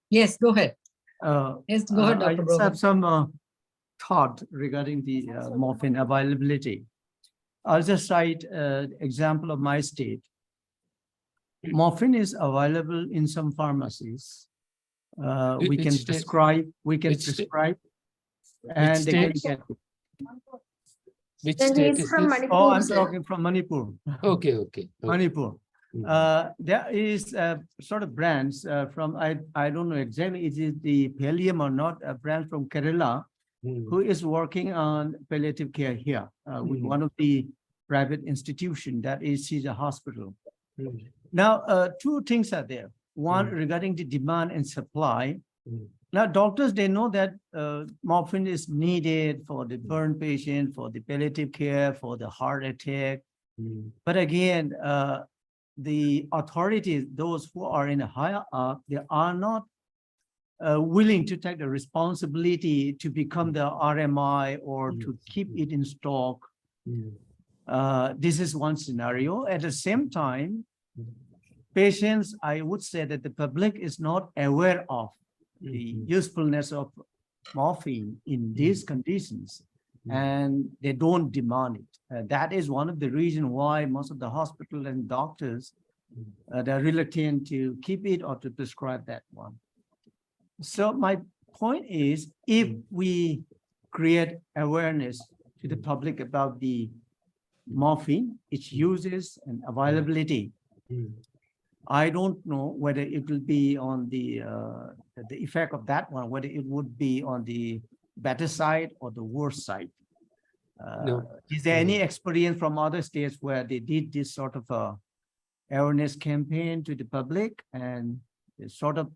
Yes, go ahead. Uh, Yes, go ahead, I Dr. just have Brogan. some thought regarding the morphine availability. I'll just cite example of my state. Morphine is available in some pharmacies. We Which can state? prescribe, Which state? and they can state? get. Which Then state he's is from this? Manipur. Oh, I'm sir. talking from Manipur. Okay. Manipur. Mhm. There is sort of brands from, I don't know exactly, is it the Pallium or not, a brand from Kerala Mhm. who is working on palliative care here with one of the private institution, that is Caesar Hospital. Mhm. Now, two things are there. One, regarding the demand and supply. Now, doctors, they know that morphine is needed for the burn patient, for the palliative care, for the heart attack. Mhm. But again, the authorities, those who are in a higher up, they are not willing to take the responsibility to become the RMI or to keep it in stock. Mhm. This is one scenario. At the same time, patients, I would say that the public is not aware of the usefulness of morphine in these conditions, and they don't demand it. That is one of the reasons why most of the hospital and doctors, they're reluctant to keep it or to prescribe that one. So my point is, if we create awareness to the public about the morphine, its uses and availability, I don't know whether it will be on the effect of that one, whether it would be on the better side or the worse side. No. Is there any experience from other states where they did this sort of a awareness campaign to the public and the sort of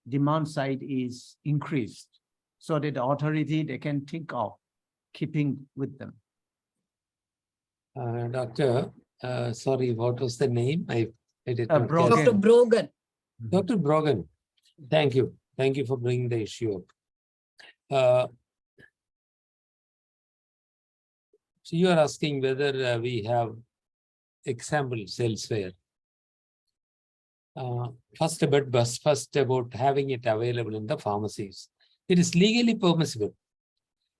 demand side is increased so that the authority, they can think of keeping with them? Doctor, sorry, what was the name? I did not Brogan. catch. Dr. Brogan. Dr. Brogan, thank you. Thank you for bringing the issue up. So you are asking whether we have examples elsewhere. First about having it available in the pharmacies. It is legally permissible.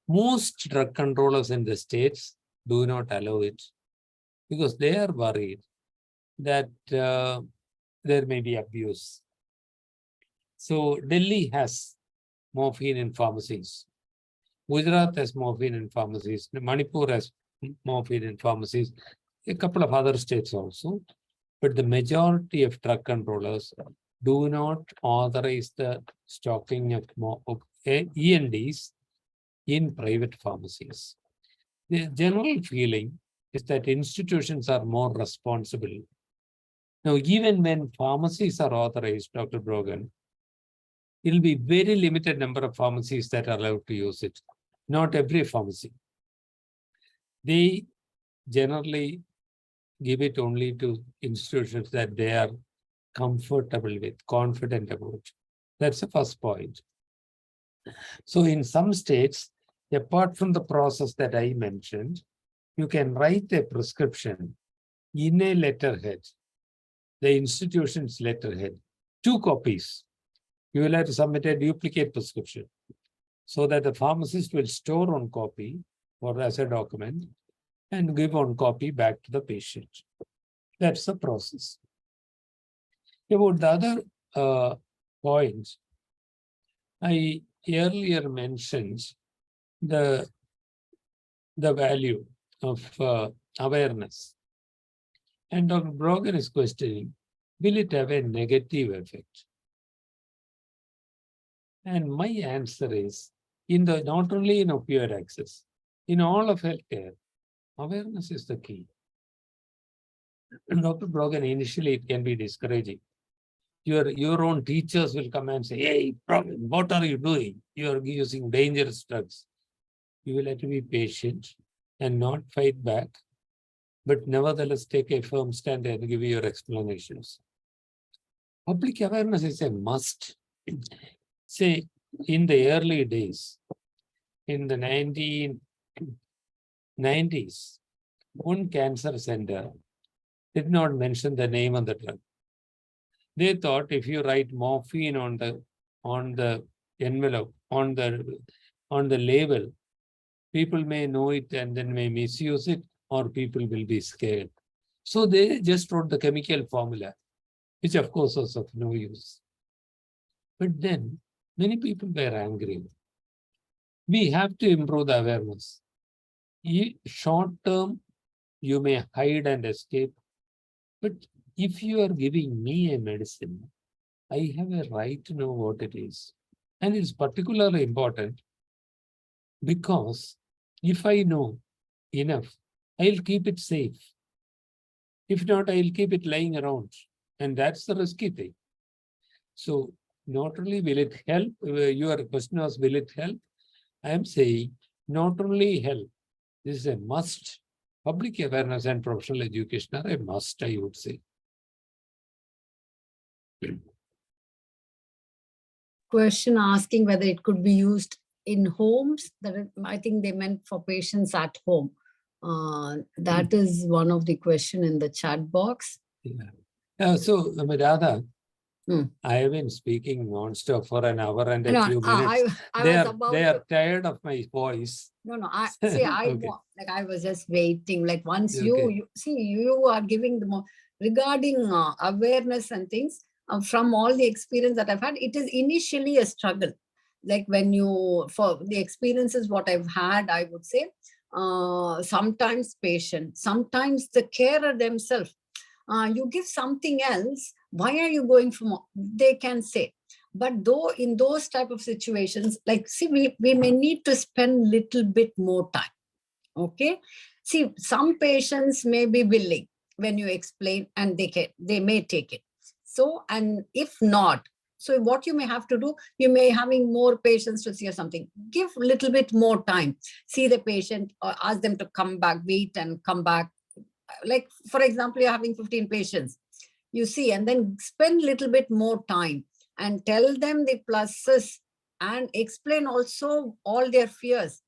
Most drug controllers in the states do not allow it because they are worried that there may be abuse. So Delhi has morphine in pharmacies. Gujarat has morphine in pharmacies. Manipur has morphine in pharmacies. A couple of other states also. But the majority of drug controllers do not authorize the stocking of ENDs in private pharmacies. The general feeling is that institutions are more responsible. Now, even when pharmacies are authorized, Dr. Brogan, it will be very limited number of pharmacies that are allowed to use it. Not every pharmacy. They generally give it only to institutions that they are comfortable with, confident about. That's the first point. So in some states, apart from the process that I mentioned, you can write a prescription in a letterhead, the institution's letterhead, 2 copies. You will have to submit a duplicate prescription so that the pharmacist will store one copy or as a document and give one copy back to the patient. That's the process. About the other points, I earlier mentioned the value of awareness. And Dr. Brogan is questioning, will it have a negative effect? And my answer is, not only in opioid access, in all of healthcare, awareness is the key. And Dr. Brogan, initially it can be discouraging. Your own teachers will come and say, hey, Brogan, what are you doing? You are using dangerous drugs. You will have to be patient and not fight back, but nevertheless take a firm stand and give your explanations. Public awareness is a must. Say, in the early days, in the 1990s, one cancer center did not mention the name of the drug. They thought if you write morphine on the envelope, on the label, people may know it and then may misuse it, or people will be scared. So they just wrote the chemical formula, which of course was of no use. But then many people were angry. We have to improve the awareness. Short term, you may hide and escape. But if you are giving me a medicine, I have a right to know what it is. And it's particularly important because if I know enough, I'll keep it safe. If not, I'll keep it lying around. And that's the risky thing. So not only will it help, your question was, will it help? I am saying not only help, this is a must. Public awareness and professional education are a must, I would say. Question asking whether it could be used in homes. I think they meant for patients at home. That is one of the question in the chat box. Yeah. So, Radha, Hmm. I have been speaking non-stop for an hour and a No, few minutes. I was about they are to. tired of my voice. No, I see. Okay. I was just waiting. Like once Okay. you see, you are giving the more regarding awareness and things. From all the experience that I've had, it is initially a struggle. Like when for the experiences what I've had, I would say, sometimes patient, sometimes the carer themselves. You give something else. Why are you going for more? They can say. But though in those type of situations, like, see, we may need to spend little bit more time. Okay. See, some patients may be willing when you explain and they may take it. So, and if not, so what you may have to do, you may having more patients to see or something, give a little bit more time, see the patient or ask them to come back, wait and come back. Like, for example, you're having 15 patients, you see, and then spend a little bit more time and tell them the pluses and explain also all their fears.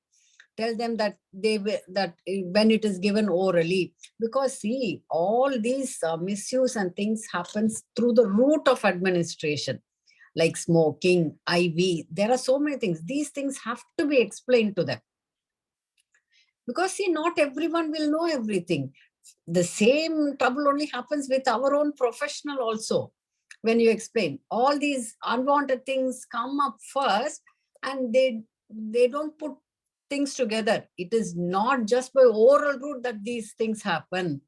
Tell them that when it is given orally, because see, all these misuse and things happens through the route of administration, like smoking, IV. There are so many things. These things have to be explained to them. Because see, not everyone will know everything. The same trouble only happens with our own professional also. When you explain, all these unwanted things come up first and they don't put things together. It is not just by oral route that these things happen.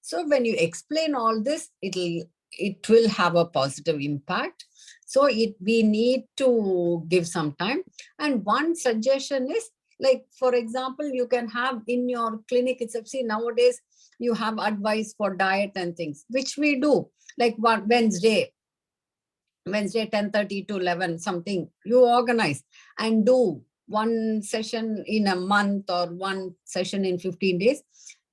So when you explain all this, it will have a positive impact. So we need to give some time. And one suggestion is, like, for example, you can have in your clinic itself. See, nowadays you have advice for diet and things, which we do, like one Wednesday 10:30 to 11, something you organize and do one session in a month or one session in 15 days,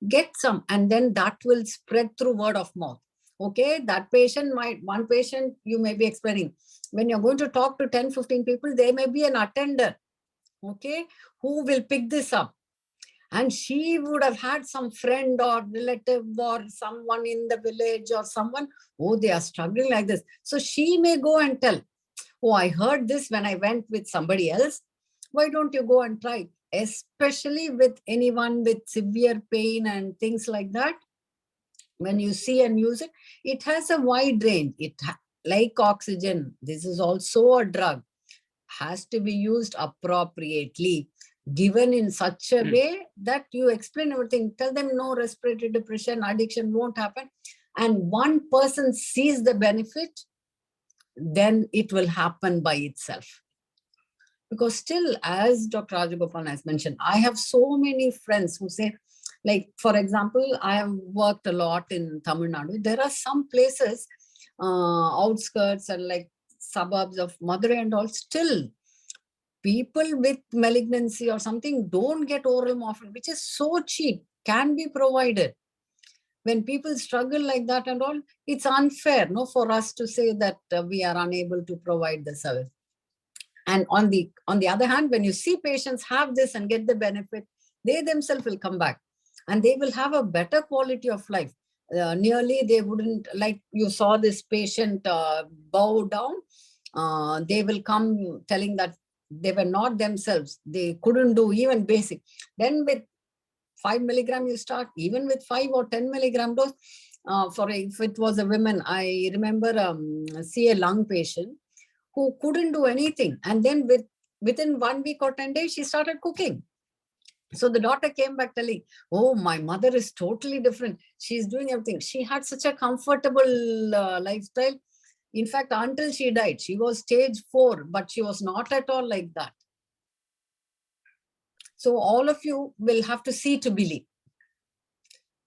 get some, and then that will spread through word of mouth. Okay, that patient one patient you may be explaining. When you're going to talk to 10, 15 people, there may be an attender, okay, who will pick this up. And she would have had some friend or relative or someone in the village or someone, oh, they are struggling like this. So she may go and tell, oh, I heard this when I went with somebody else. Why don't you go and try? Especially with anyone with severe pain and things like that. When you see and use it, it has a wide range. Like oxygen, this is also a drug, has to be used appropriately, given in such a way that you explain everything. Tell them no respiratory depression, addiction won't happen. And one person sees the benefit, then it will happen by itself. Because still, as Dr. Rajagopal has mentioned, I have so many friends who say, like, for example, I have worked a lot in Tamil Nadu. There are some places, outskirts and like suburbs of Madurai and all, still people with malignancy or something don't get oral morphine, which is so cheap, can be provided. When people struggle like that and all, it's unfair, no, for us to say that we are unable to provide the service. And on the other hand, when you see patients have this and get the benefit, they themselves will come back and they will have a better quality of life. Nearly they wouldn't, like you saw this patient bow down. They will come telling that they were not themselves. They couldn't do even basic. Then with 5 milligram you start, even with 5 or 10 milligram dose. If it was a woman, I remember see a lung patient who couldn't do anything. And then within 1 week or 10 days, she started cooking. So the daughter came back telling, oh, my mother is totally different. She's doing everything. She had such a comfortable lifestyle. In fact, until she died, she was stage 4, but she was not at all like that. So all of you will have to see to believe.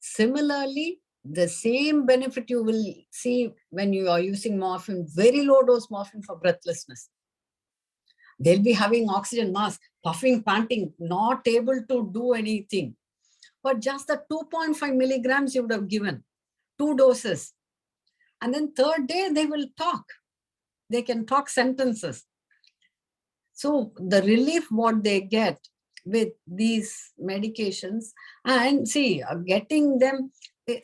Similarly, the same benefit you will see when you are using morphine, very low dose morphine for breathlessness. They'll be having oxygen mask, puffing, panting, not able to do anything. But just the 2.5 milligrams you would have given, 2 doses. And then third day, they will talk. They can talk sentences. So the relief what they get with these medications, and see, getting them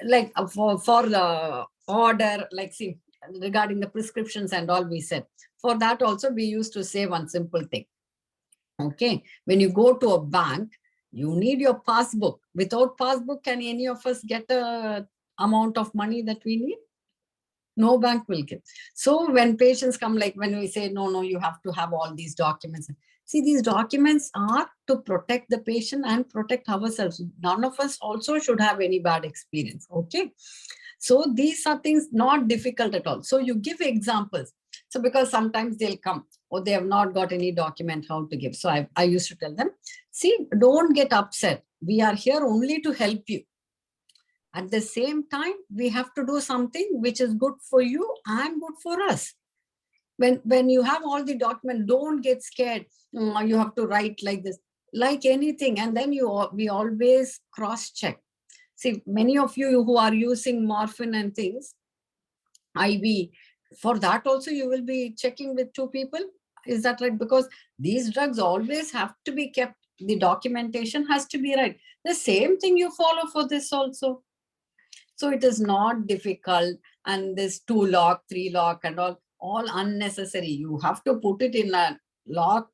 like for the order, like see, regarding the prescriptions and all we said, for that also we used to say one simple thing. Okay, when you go to a bank, you need your passbook. Without passbook, can any of us get a amount of money that we need? No bank will give. So when patients come, like when we say, no, you have to have all these documents. See, these documents are to protect the patient and protect ourselves. None of us also should have any bad experience. Okay. So these are things not difficult at all. So you give examples. So because sometimes they'll come, or they have not got any document how to give. So I used to tell them, see, don't get upset. We are here only to help you. At the same time, we have to do something which is good for you and good for us. When you have all the documents, don't get scared. You have to write like this, like anything. And then we always cross-check. See, many of you who are using morphine and things, IV, for that also you will be checking with 2 people. Is that right? Because these drugs always have to be kept. The documentation has to be right. The same thing you follow for this also. So it is not difficult, and this 2 lock, 3 lock and all unnecessary. You have to put it in a locked,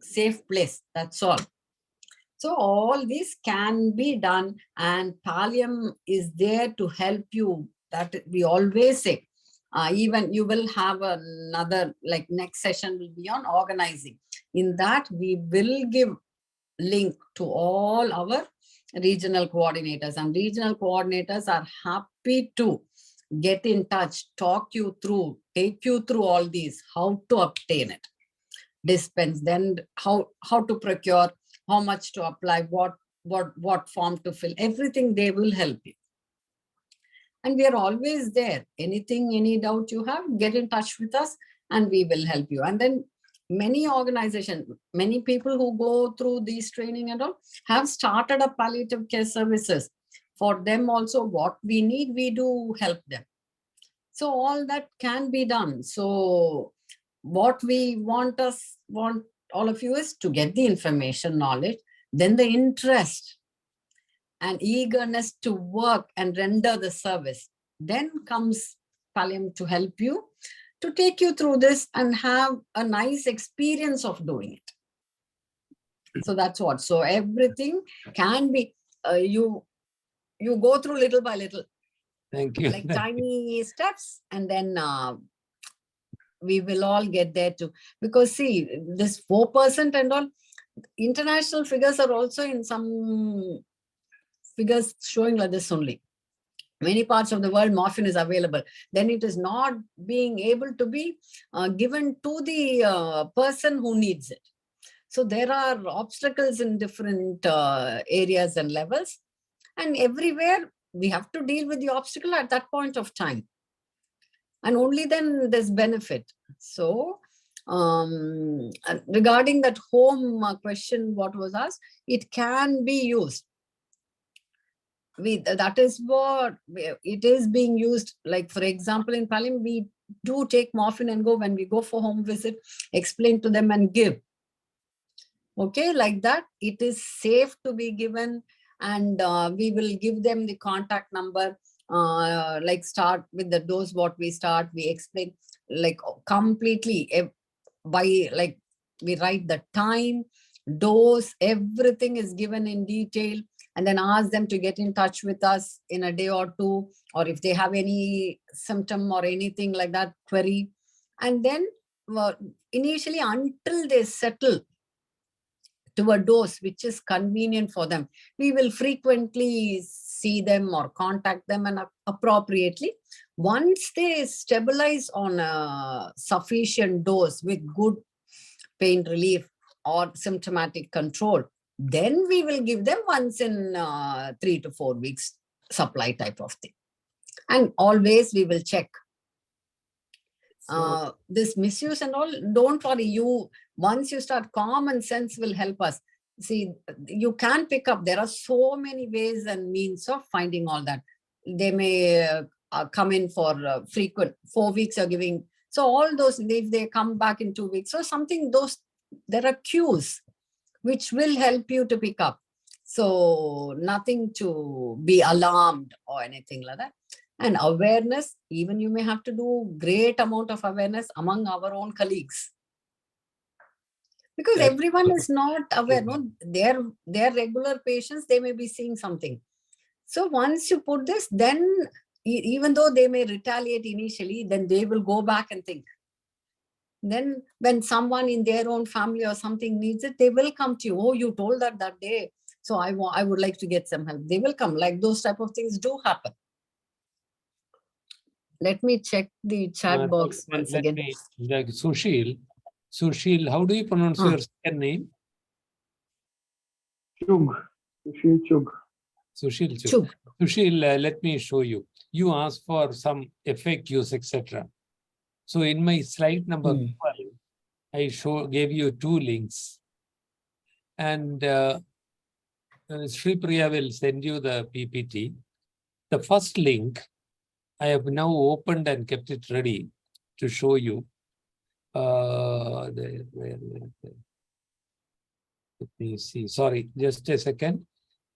safe place. That's all. So all this can be done, and Pallium is there to help you. That we always say. Even you will have another, like next session will be on organizing. In that we will give link to all our regional coordinators, and regional coordinators are happy to get in touch, talk you through, take you through all these, how to obtain it, dispense, then how to procure, how much to apply, what form to fill, everything they will help you. And we are always there. Anything, any doubt you have, get in touch with us and we will help you. And then many organizations, many people who go through these training and all have started up palliative care services. For them also, what we need, we do help them. So all that can be done. So what we want all of you is to get the information, knowledge, then the interest and eagerness to work and render the service. Then comes Pallium to help you, to take you through this and have a nice experience of doing it. So that's what. So everything can be, you go through little by little. Thank you. Like tiny steps, and then we will all get there too. Because see, this 4% and all, international figures are also in some figures showing like this only. Many parts of the world, morphine is available. Then it is not being able to be given to the person who needs it. So there are obstacles in different areas and levels. And everywhere we have to deal with the obstacle at that point of time. And only then there's benefit. So regarding that home question, what was asked, it can be used. That is what it is being used. Like, for example, in Pallium, we do take morphine and go when we go for home visit, explain to them and give. Okay, like that, it is safe to be given, and we will give them the contact number. Like start with the dose, what we start, we explain like completely by, like we write the time, dose, everything is given in detail, and then ask them to get in touch with us in a day or two, or if they have any symptom or anything like that, query. And then initially, until they settle to a dose which is convenient for them, we will frequently see them or contact them, and appropriately, once they stabilize on a sufficient dose with good pain relief or symptomatic control, then we will give them once in 3 to 4 weeks supply type of thing. And always we will check. This misuse and all, don't worry, once you start, common sense will help us. See, you can pick up, there are so many ways and means of finding all that. They may come in for frequent, 4 weeks are giving. So all those, if they come back in 2 weeks, so something, there are cues which will help you to pick up. So nothing to be alarmed or anything like that. And awareness, even you may have to do great amount of awareness among our own colleagues. Because everyone is not aware, no? They're regular patients, they may be seeing something. So once you put this, then even though they may retaliate initially, then they will go back and think. Then when someone in their own family or something needs it, they will come to you. Oh, you told that day. So I would like to get some help. They will come. Like those type of things do happen. Let me check the chat box once again. Sushil, how do you pronounce your second name? Chug. Sushil Chug. Sushil Chug. Sushil, let me show you. You asked for some FAQs, etc. So in my slide number 12, I gave you 2 links. And Sri Priya will send you the PPT. The first link, I have now opened and kept it ready to show you. Let me see. Sorry, just a second.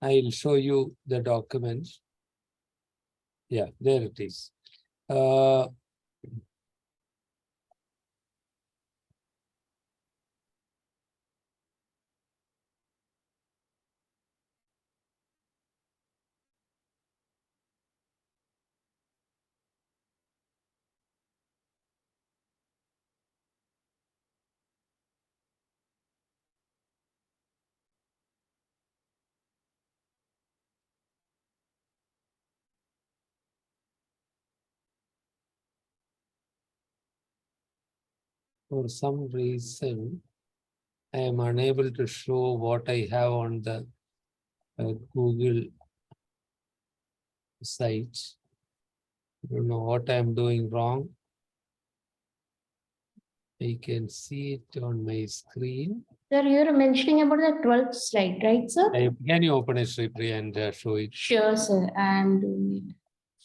I'll show you the document. Yeah, there it is. For some reason, I am unable to show what I have on the Google site. I don't know what I am doing wrong. I can see it on my screen. Sir, you're mentioning about the 12th slide, right, sir? Can you open it, Sripriya, and show it? Sure, sir. I'm doing it.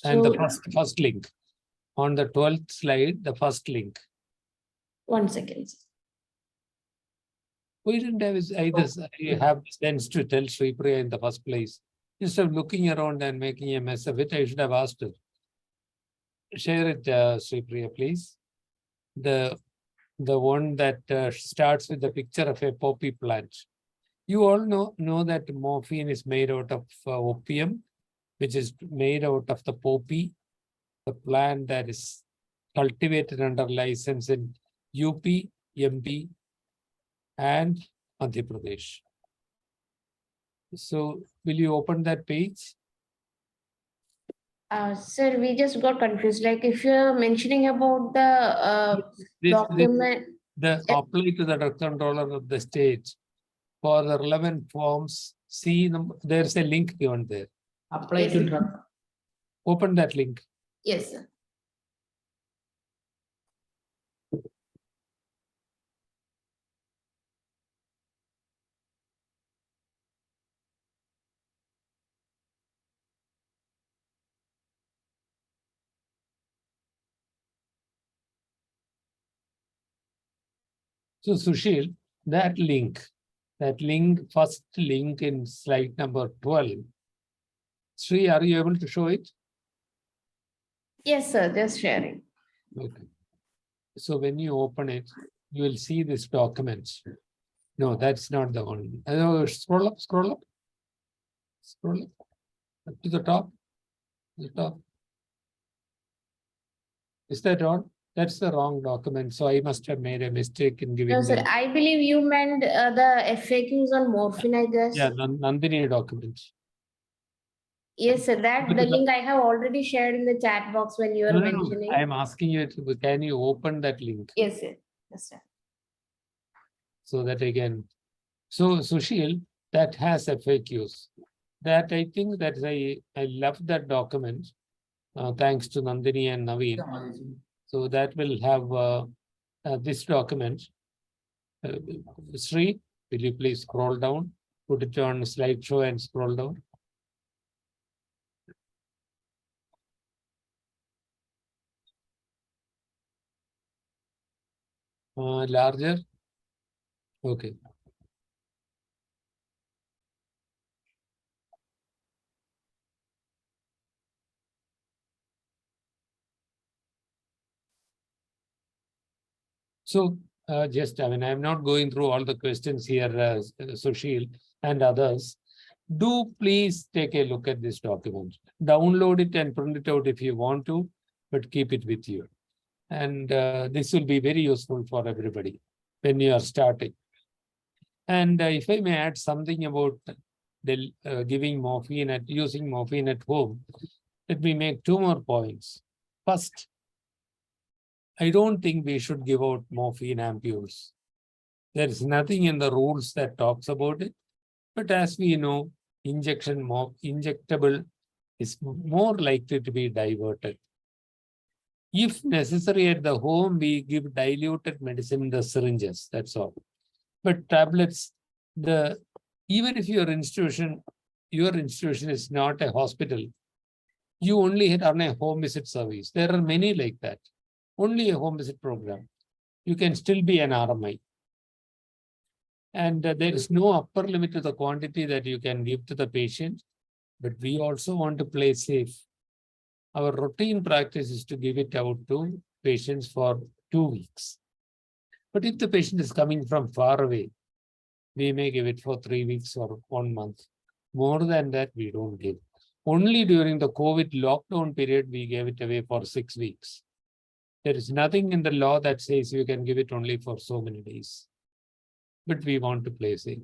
And the So, first link. On the 12th slide, the first link. 1 second. Sir. We didn't have I have sense to tell Sripriya in the first place. Instead of looking around and making a mess of it, I should have asked her. Share it, Sripriya, please. The one that starts with the picture of a poppy plant. You all know that morphine is made out of opium, which is made out of the poppy, the plant that is cultivated under license in UP, MP, and Madhya Pradesh. So, will you open that page? Sir, we just got confused. Like if you're mentioning about the document. The apply to the drug controller of the state for the relevant forms. See, there's a link given there. Apply to drug. Open that link. Yes, sir. So, Sushil, that link, first link in slide number 12. Sri, are you able to show it? Yes, sir. Just sharing. Okay. So when you open it, you will see this document. No, that's not the one. Scroll up, scroll up. Scroll up to the top. The top. Is that on? That's the wrong document. So I must have made a mistake in giving No, sir. the. I believe you meant the FAQs on morphine, I guess. Yeah, Nandini document. Yes, sir. That Look the at link I have already shared in the chat box when you were No, mentioning. I am asking you, can you open that link Yes, sir. Yes, sir. so that I can. So Sushil, that has FAQs. That I think that I love that document. Thanks to Nandini and Naveen. So that will have this document. Sri, will you please scroll down? Put it on slideshow and scroll down. Larger. Okay. So I'm not going through all the questions here, Sushil and others. Do please take a look at this document. Download it and print it out if you want to, but keep it with you. And this will be very useful for everybody when you are starting. And if I may add something about giving morphine using morphine at home, let me make 2 more points. First, I don't think we should give out morphine ampoules. There is nothing in the rules that talks about it. But as we know, injectable is more likely to be diverted. If necessary at the home, we give diluted medicine in the syringes, that's all. But tablets, even if your institution is not a hospital, you only run a home visit service. There are many like that. Only a home visit program. You can still be an RMI. And there is no upper limit to the quantity that you can give to the patient, but we also want to play safe. Our routine practice is to give it out to patients for 2 weeks. But if the patient is coming from far away, we may give it for 3 weeks or 1 month. More than that, we don't give. Only during the COVID lockdown period, we gave it away for 6 weeks. There is nothing in the law that says you can give it only for so many days. But we want to play safe.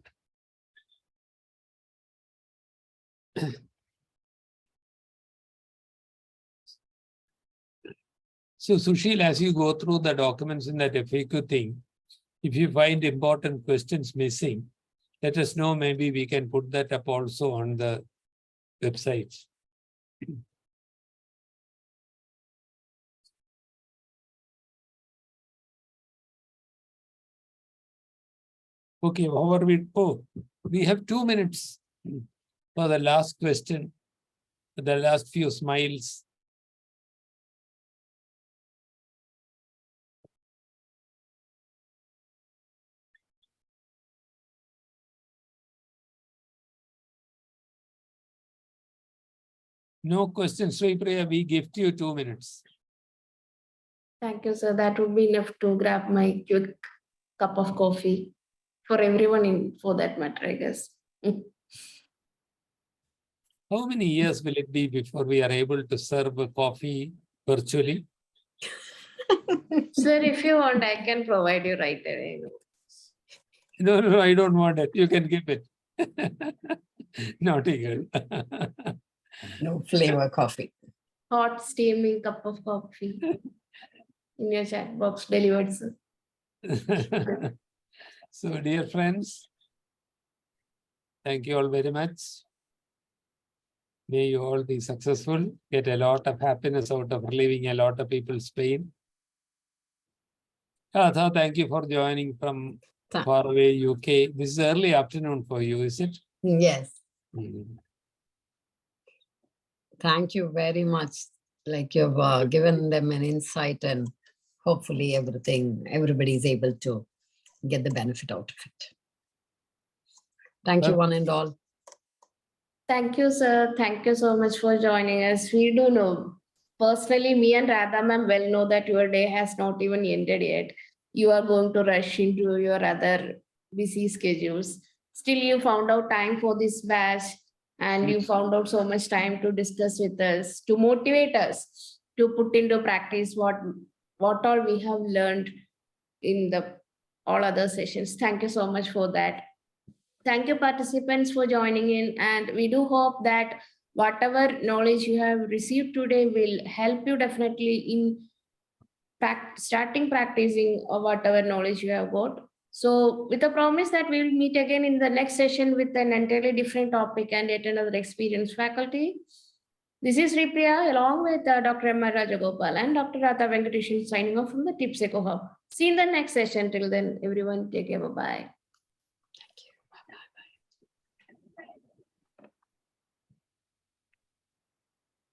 So Sushil, as you go through the documents in that FAQ thing, if you find important questions missing, let us know. Maybe we can put that up also on the website. Okay, how are we? Oh, we have 2 minutes for the last question, the last few smiles. No questions, Sri Priya, we gift you 2 minutes. Thank you, sir. That would be enough to grab my quick cup of coffee for everyone in, for that matter, I guess. How many years will it be before we are able to serve a coffee virtually? Sir, if you want, I can provide you right away. No, I don't want it. You can give it. Naughty girl. No flavor coffee. Hot steaming cup of coffee in your chat box delivered, sir. So, dear friends, thank you all very much. May you all be successful, get a lot of happiness out of relieving a lot of people's pain. Atha, thank you for joining from far away UK. This is early afternoon for you, is it? Yes. Mhm. Thank you very much. Like you've given them an insight, and hopefully everybody is able to get the benefit out of it. Thank you, Well- one and all. Thank you, sir. Thank you so much for joining us. We do know, personally, me and Radha ma'am well know that your day has not even ended yet. You are going to rush into your other busy schedules. Still, you found out time for this batch, and you found out so much time to discuss with us, to motivate us to put into practice what all we have learned in the all other sessions. Thank you so much for that. Thank you, participants, for joining in. And we do hope that whatever knowledge you have received today will help you definitely in starting practicing whatever knowledge you have got. So with a promise that we will meet again in the next session with an entirely different topic and yet another experienced faculty. This is Ripriya along with Dr. M. Rajagopal and Dr. Ratha Venkatesan signing off from the Tips Eco Hub. See you in the next session. Till then, everyone take care. Bye-bye.